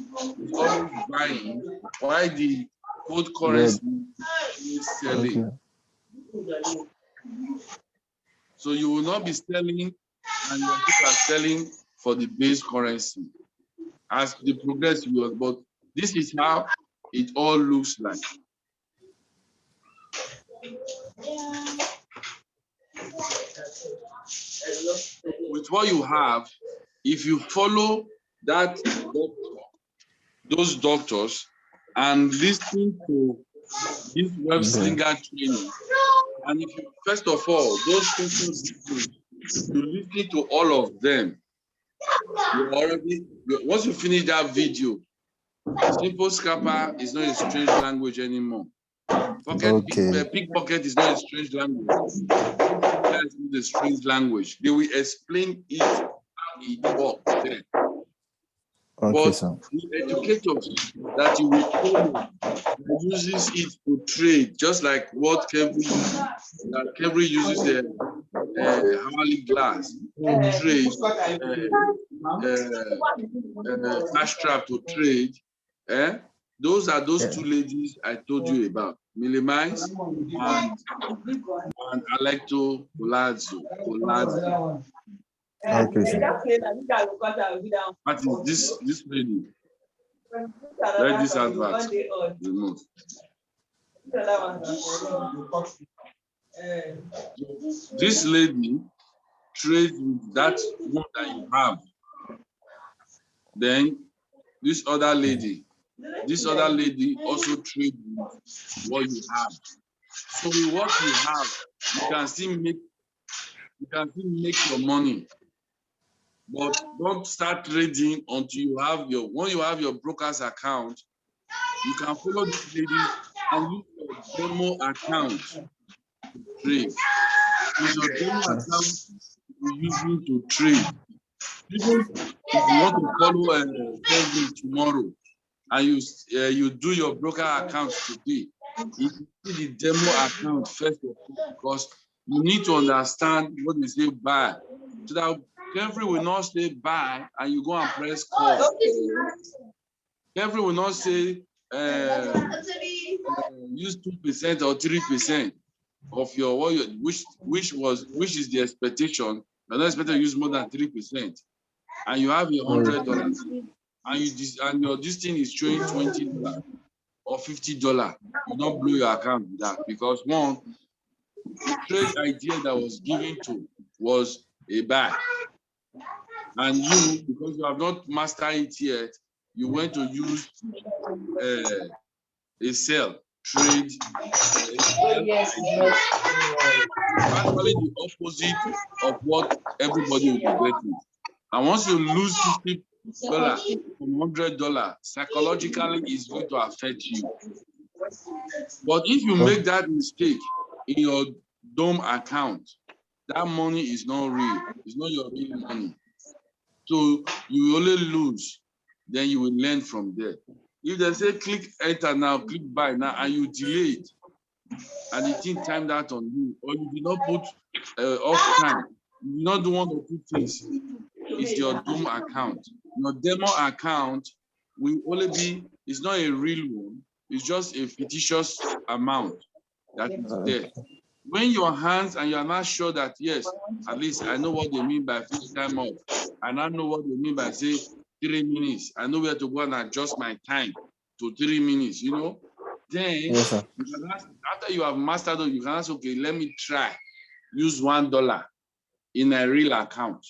always buying, while the quote currency is selling. Okay. So you will not be selling, and your people are selling for the base currency as the progress will. But this is how it all looks like. With what you have, if you follow that those doctors and listen to this web slinger training, and if you, first of all, those doctors, you listen to all of them, once you finish that video, simple scrapper is not a strange language anymore. Pickpocket is not a strange language. That's not a strange language. They will explain it how it works there. Okay, but sir. the educators that you will follow uses it to trade, just like what Kevin uses. That Kevin uses a hourly glass to trade, fast trap to trade. Those are those two ladies I told you about, Millimines and Alecto Colazzo. Okay, sir. What is this lady? Let this advert remove. This lady trades with that one that you have. Then this other lady also trades with what you have. So with what you have, you can still make your money. But don't start trading until you have when you have your broker's account. You can follow this lady and use your demo account to trade. With your demo account, you're using to trade. Even if you want to follow Kevin tomorrow and you do your broker account today, you see the demo account first of all, because you need to understand what they say buy, so that Kevin will not say buy and you go and press call. Kevin will not say use 2% or 3% of your which is the expectation. You're not expected to use more than 3%, and you have $100, and your this thing is showing $20 or $50. You don't blow your account with that, because one, the trade idea that was given to was a buy, and you, because you have not mastered it yet, you went to use a sell trade. Actually the opposite of what everybody will be getting. And once you lose $50 from $100, psychologically it's going to affect you. But if you make that mistake in your dome account, that money is not real. It's not your real money. So you only lose, then you will learn from there. If they say click enter now, click buy now, and you delay it, and the thing timed out on you, or you did not put off time, you did not do one or two things, it's your Doom account. Your demo account will only be, it's not a real one, it's just a fictitious amount that is there. When your hands and you are not sure that, yes, at least I know what they mean by fixed time off, and I know what they mean by say 3 minutes, I know where to go and adjust my time to 3 minutes, you know, then Yes, sir. you can ask, after you have mastered it, you can ask, okay, let me try use $1 in a real account.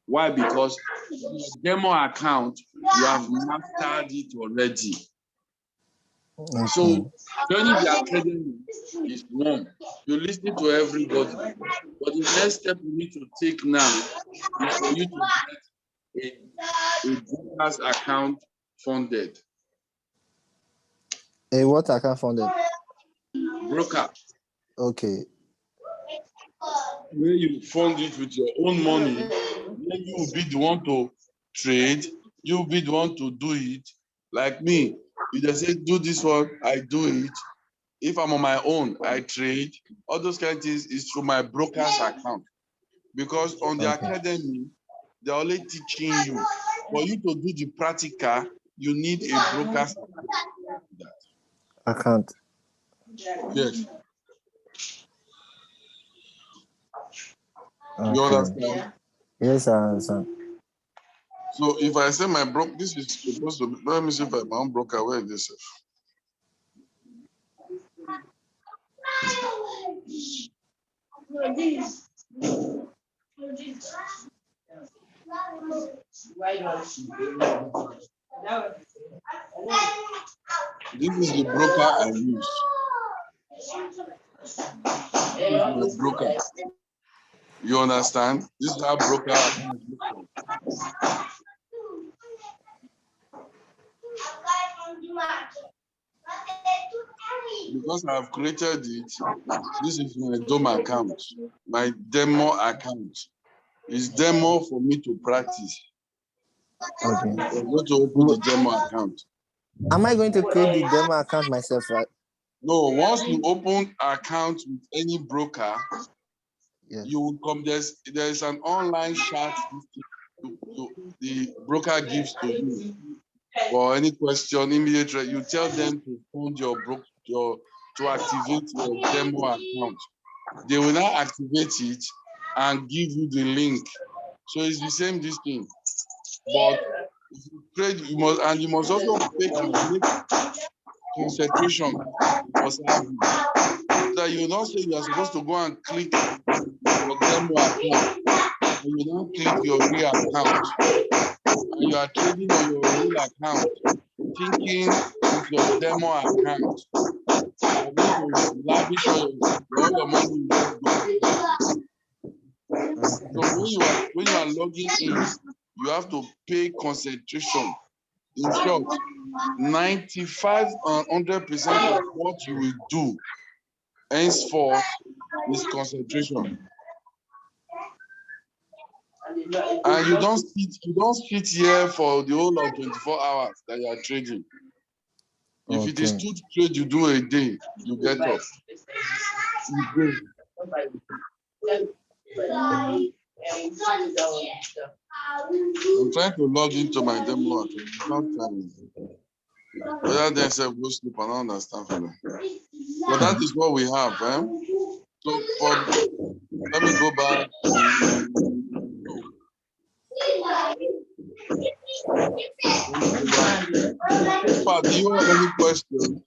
Why? Because in your demo account, you have mastered it already. Okay. So joining the academy is one. You listen to everybody, but the next step you need to take now is for you to get a broker's account funded. A what account funded? Broker. Okay. Where you fund it with your own money, then you will be the one to trade, you will be the one to do it. Like me, if they say do this one, I do it. If I'm on my own, I trade. All those kind of things is through my broker's account. Because on the academy, they're only teaching you. For you to do the practical, you need a broker's account. Yes. Okay. You understand? Yes, I understand. So if I say my broker, this is supposed to be, let me see if I'm my own broker, where is this? This is the broker I use. This is my broker. You understand? This is how broker account looks like. Because I've created it, this is my demo account, my demo account. It's demo for me to practice. Okay. I'm going to open the demo account. Am I going to create the demo account myself, right? No, once you open account with any broker, yes, you will come, there's an online chat the broker gives to you. For any question, immediately you tell them to fund to activate your demo account. They will now activate it and give you the link. So it's the same this thing. But if you trade, you must also make concentration for sabi. That you don't say you are supposed to go and click your demo account, and you don't click your real account, and you are trading on your real account, thinking with your demo account, you are going to lavish all your money. So when you are logging in, you have to pay concentration. In short, 95 and 100% of what you will do henceforth is concentration. And you don't sit here for the whole of 24 hours that you are trading. If it is 2 trades you do a day, you get up. You go. I'm trying to log into my demo account. It's not time. Whether they say go sleep, I don't understand for them. But that is what we have. Eh? So let me go back. But do you have any questions?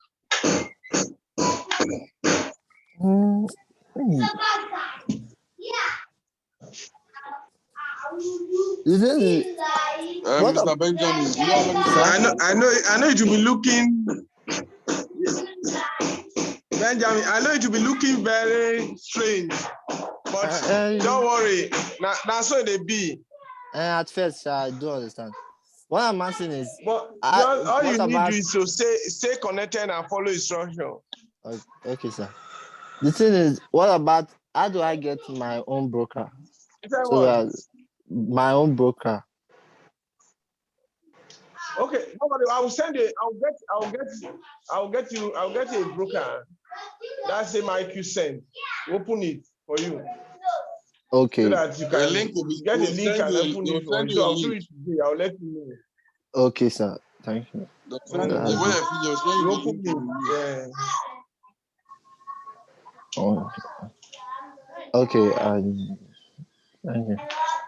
Mr. Benjamin, do you have any questions? I know it will be looking, Benjamin, I know it will be looking very strange, but don't worry. That's what they be. At first, I do understand. What I'm asking is, but all you need to do is to stay connected and follow instruction. Okay, sir. The thing is, what about how do I get my own broker? So that my own broker. Okay, nobody. I will send it. I'll get you a broker. That's the IQ send. Open it for you. Okay. So that you can get a link and open it for you. I'll do it today. I'll let you know. Okay, sir. Thank you. Open it. Yeah. Oh. Okay. Thank you.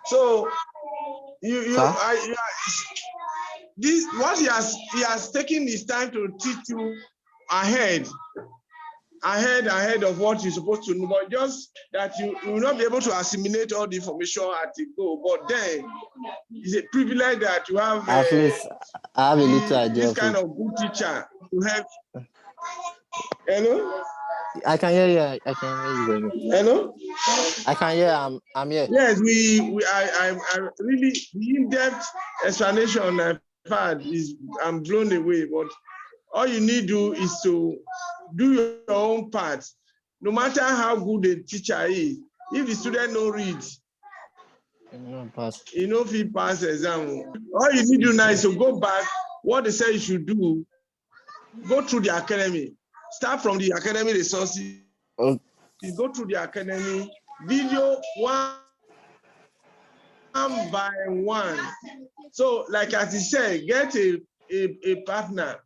So this what he has taken his time to teach you ahead of what you're supposed to know, but just that you will not be able to assimilate all the information at the go. But then it's a privilege that you have at least I have a little idea this kind of good teacher to help. Hello? I can hear you. I can hear you, baby. Hello? I can hear. I'm here. Yes, I really the in-depth explanation I've had I'm blown away. But all you need to do is to do your own part. no matter how good the teacher is, if the student no read, you know if he pass exam. All you need to do now is to go back, what they say you should do, go through the academy. Start from the academy resources. Oh. Go through the academy, video one by one. So, like as he said, get a partner.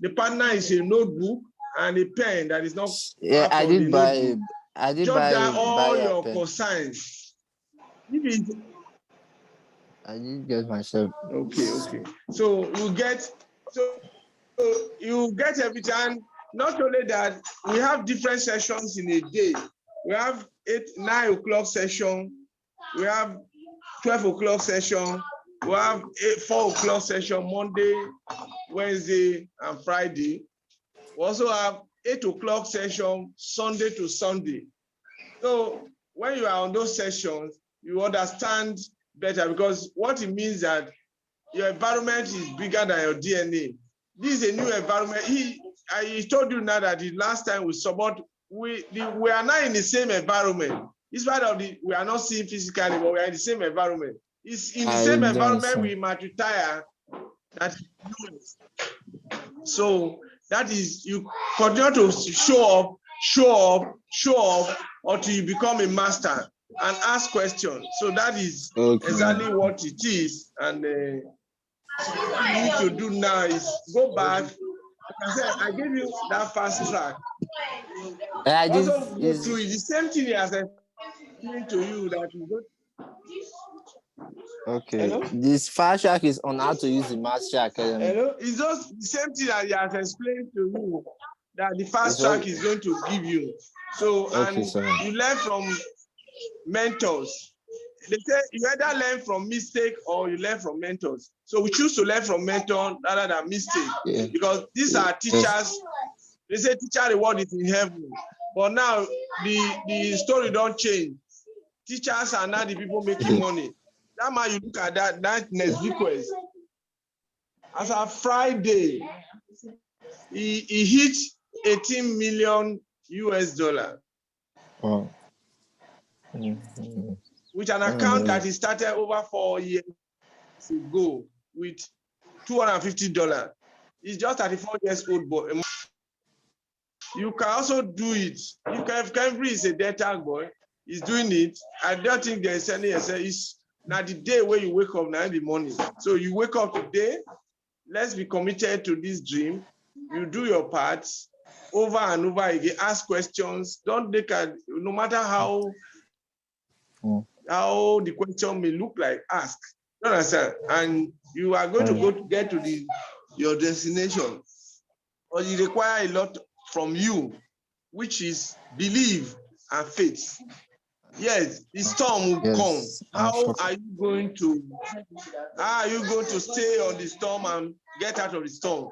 The partner is a notebook and a pen that is not. Yeah, I did buy Jot down all your concerns. I did get myself. Okay. So you get every time. Not only that, we have different sessions in a day. We have 9 o'clock session. We have 12 o'clock session. We have 4 o'clock session Monday, Wednesday, and Friday. We also have 8 o'clock session Sunday to Sunday. So when you are on those sessions, you understand better, because what it means that your environment is bigger than your DNA. This is a new environment. I told you now that the last time we support, we are not in the same environment. In spite of we are not seeing physically, but we are in the same environment. It's in the same environment we might retire. That is so that is, you continue to show up until you become a master and ask questions. So that is exactly what it is. And what you need to do now is go back. Like I said, I gave you that fast track. Also go through it. The same thing as I explained to you that you go. Okay. Hello? This fast track is on how to use the Master Academy. Hello? It's just the same thing that he has explained to you that the fast track is going to give you. So, and you learn from mentors. They say you either learn from mistake or you learn from mentors. So we choose to learn from mentors rather than mistake, because these are teachers. Yes. They say teacher reward is in heaven, but now the story don't change. Teachers are now the people making money. That man, you look at that next request. As of Friday, he hit 18 million US dollar. Wow. With an account that he started over 4 years ago with $250. He's just 34 years old boy. You can also do it. You can, if Cambry is a data boy, he's doing it. I don't think there's any. It's now the day where you wake up now in the morning. So you wake up today. Let's be committed to this dream. You do your parts over and over again. Ask questions. Don't look at, no matter how the question may look like, ask. You understand? And you are going to get to your destination. Or you require a lot from you, which is belief and faith. Yes, the storm will come. How are you going to stay on the storm and get out of the storm?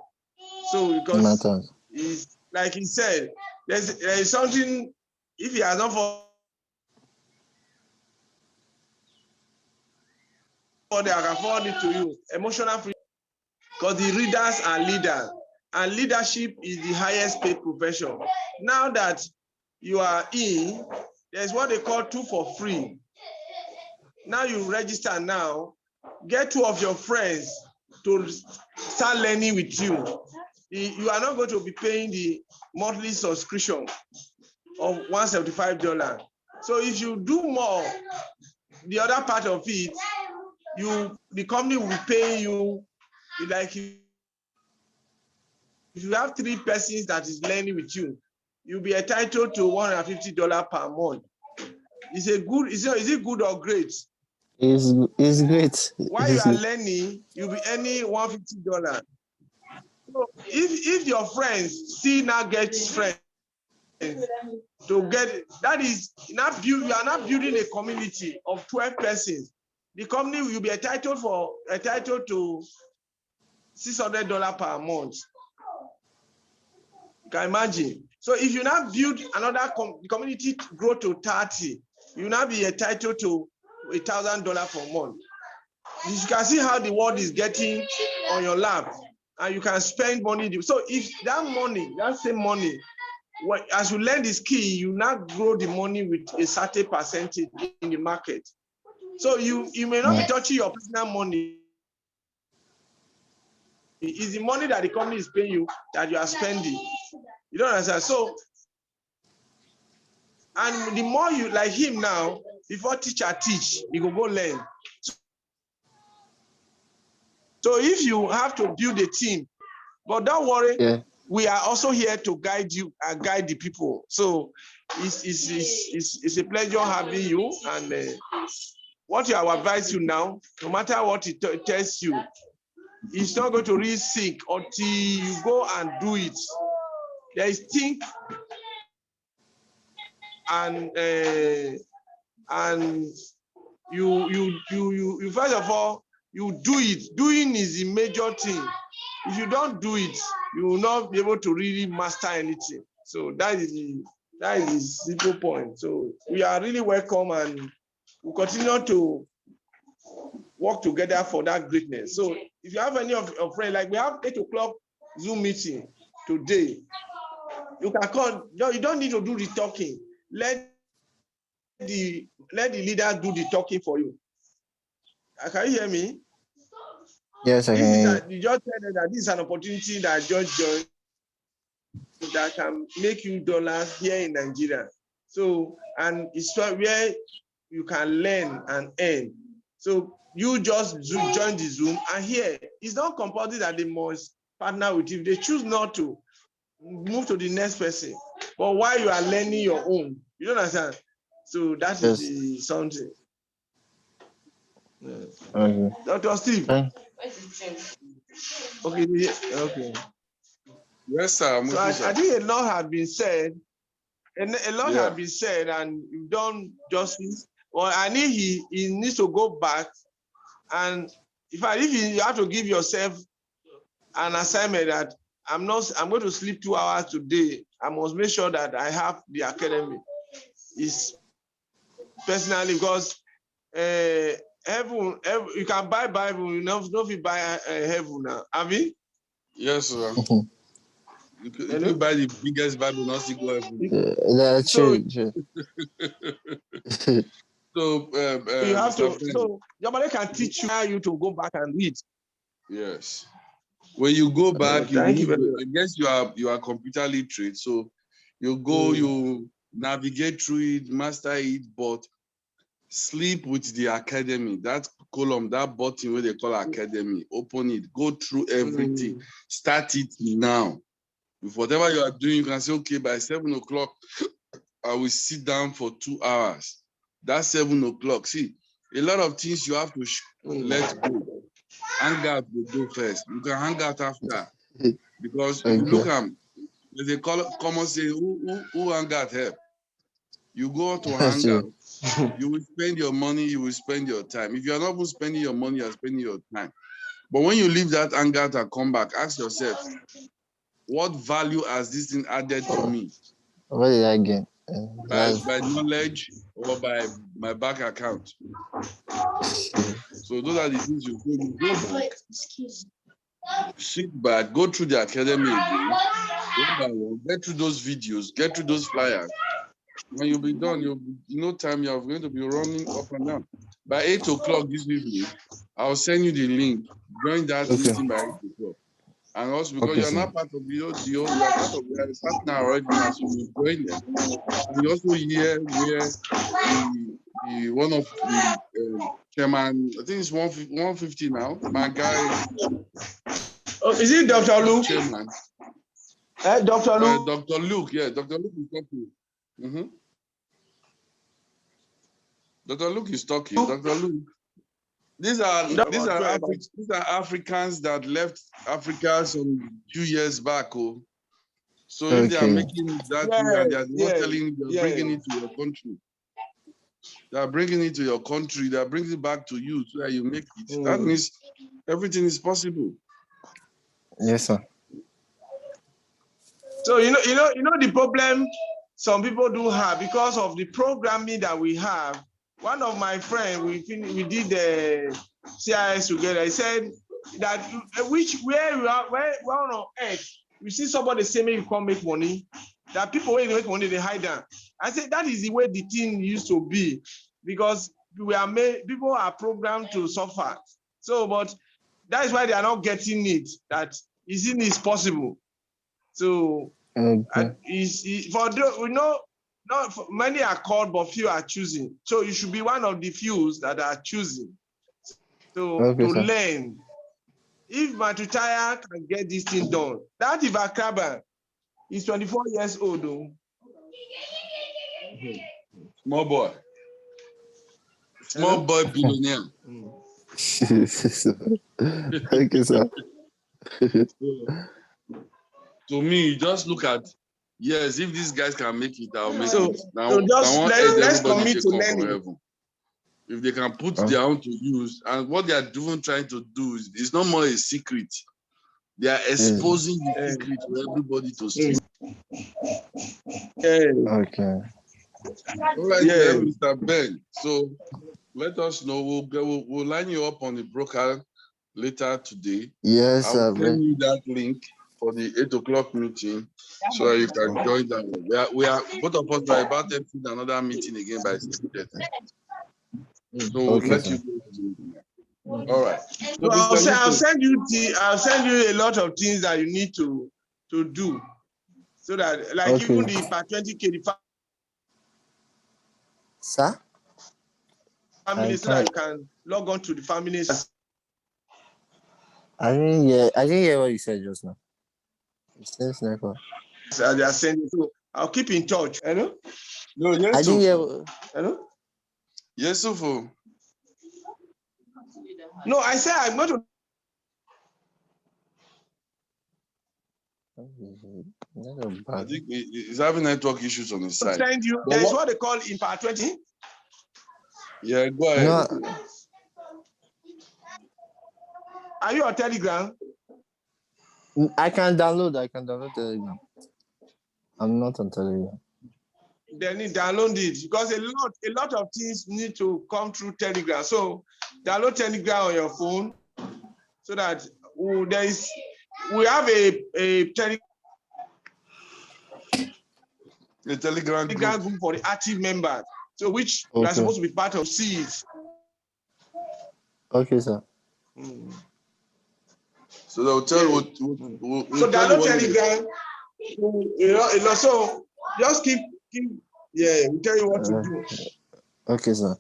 So because it's like he said, there is something, if he has not I can forward it to you. Emotional freedom. Because the readers are leaders. And leadership is the highest paid profession. Now that you are in, there's what they call 2 for free. Now you register now, get 2 of your friends to start learning with you. You are not going to be paying the monthly subscription of $175. So if you do more, the other part of it, the company will be paying you, like if you have 3 persons that is learning with you, you'll be entitled to $150 per month. Is it good or great? It's great. While you are learning, you'll be earning $150. So if your friends still now get friends to get it, that is not you are not building a community of 12 persons. The company will be entitled to $600 per month. You can imagine. So if you now build another community grow to 30, you now be entitled to $1,000 per month. You can see how the world is getting on your lap, and you can spend money. So if that money, that same money, as you learn the skill, you now grow the money with a certain percentage in the market. So you may not be touching your personal money. It's the money that the company is paying you that you are spending. You don't understand? So, and the more you like him now, before teacher teach, you go learn. So if you have to build a team, but don't worry, we are also here to guide you and guide the people. So it's a pleasure having you. And what I will advise you now, no matter what it tells you, it's not going to really sink until you go and do it. There is think and you first of all, you do it. Doing is the major thing. If you don't do it, you will not be able to really master anything. So that is the simple point. So we are really welcome, and we continue to work together for that greatness. So if you have any of your friends, like we have 8 o'clock Zoom meeting today, you can call. No, you don't need to do the talking. Let the leader do the talking for you. Can you hear me? Yes, I can. You just said that this is an opportunity that just joined that can make you dollars here in Nigeria. So, and it's where you can learn and earn. So you just join the Zoom, and here it's not compulsory that they must partner with you. If they choose not to, move to the next person. But while you are learning your own, you don't understand. So that is something. Yes. Okay. Dr. Steve. Okay. Yes, sir. So I think a lot has been said. A lot has been said, and you've done justice. Well, I need he needs to go back, and if you have to give yourself an assignment that I'm going to sleep 2 hours today, I must make sure that I have the academy. Is personally because heaven, you can buy Bible, you know, if you buy heaven now. Abi? Yes, sir. If you buy the biggest Bible, not still go heaven. That's true. So you have to. So your mother can teach you to go back and read. Yes. When you go back, I guess you are computer literate, so you go, you navigate through it, master it, but sleep with the academy. That column, that button where they call academy, open it, go through everything, start it now. With whatever you are doing, you can say, okay, by 7 o'clock, I will sit down for 2 hours. That's 7 o'clock. See, a lot of things you have to let go. Hang out will go first. You can hang out after. Because if you look at them, there's a common saying, who hang out here? You go to hang out, you will spend your money, you will spend your time. If you're not even spending your money, you're spending your time. But when you leave that hang out and come back, ask yourself, what value has this thing added to me? What did I get? By knowledge or by my bank account? So those are the things you go back, sit back, go through the academy again, one by one, get through those videos, get through those flyers. When you'll be done, no time you're going to be running up and down. By 8 o'clock this evening, I'll send you the link. Join that meeting by 8 o'clock. And also because you're not part of the ODO, you're part of the partner already now, so you join them. And you also hear where the one of the chairman, I think it's 150 now, my guy. Oh, is it Dr. Luke? Chairman. Dr. Luke? Dr. Luke, yeah, Dr. Luke is talking. Dr. Luke is talking. Dr. Luke. These are Africans that left Africa some few years back. Oh. So if they are making that and they are not telling you, they're bringing it to your country. They are bringing it to your country. They are bringing it back to you so that you make it. That means everything is possible. Yes, sir. So you know the problem some people do have because of the programming that we have. One of my friends, we did the CIS together. He said that where on earth you see somebody say you can't make money, There are people when they make money, they hide them. I say that is the way the thing used to be, because people are programmed to suffer. So, but that is why they are not getting it, that is possible. So, for those, we know, not many are called, but few are choosing. So you should be one of the few that are choosing. So to learn. If Matutaya can get this thing done, that Ivakraba is 24 years old. Though. Small boy. Small boy billionaire. Okay, sir. To me, just look at, yes, if these guys can make it, I'll make so, it. Now, so just let's commit to learning. learning. If they can put their own to use, and what they are doing, trying to do is no more a secret. They are exposing the secret for everybody to see. Okay. All right, then, Mr. Ben. So let us know. We'll line you up on the broker later today. Yes, I'll send you that link for the 8 o'clock meeting so that you can join that. We are both of us are about to enter another meeting again by 6:30. So we'll let you go. All right. So I'll send you a lot of things that you need to do, so that even the per 20K sir, family, so that you can log on to the families. I didn't hear what you said just now. So they are sending. So I'll keep in touch. Hello? No, yes, I didn't hear. Hello? Yes, sir. No, I said I'm going to. I think he's having network issues on his side. Send you. There is what they call in part 20. Yeah, go ahead. No. Are you on Telegram? I can download Telegram. I'm not on Telegram. Then download it, because a lot of things need to come through Telegram. So download Telegram on your phone, so that we have a Telegram group for the active members, so which we are supposed to be part of. See it. Okay, sir. So they'll tell so download Telegram. So just keep. We'll tell you what to do. Okay, sir.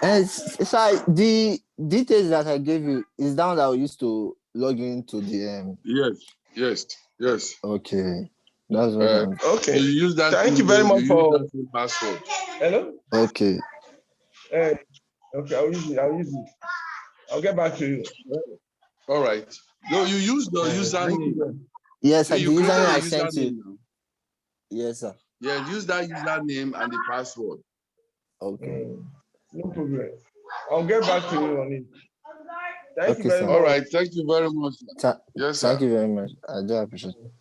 And sir, the details that I gave you is that I used to log into the Yes. Okay. That's what okay. So you use that. Thank you very much for password. Hello? Okay. Okay, I'll use it. I'll get back to you. All right. No, you use the username. Yes, so the username I sent you. Yes, sir. Yeah, use that username and the password. Okay. No problem. I'll get back to you on it. Thank you very much. All right. Thank you very much. Yes, sir. Thank you very much. I do appreciate it.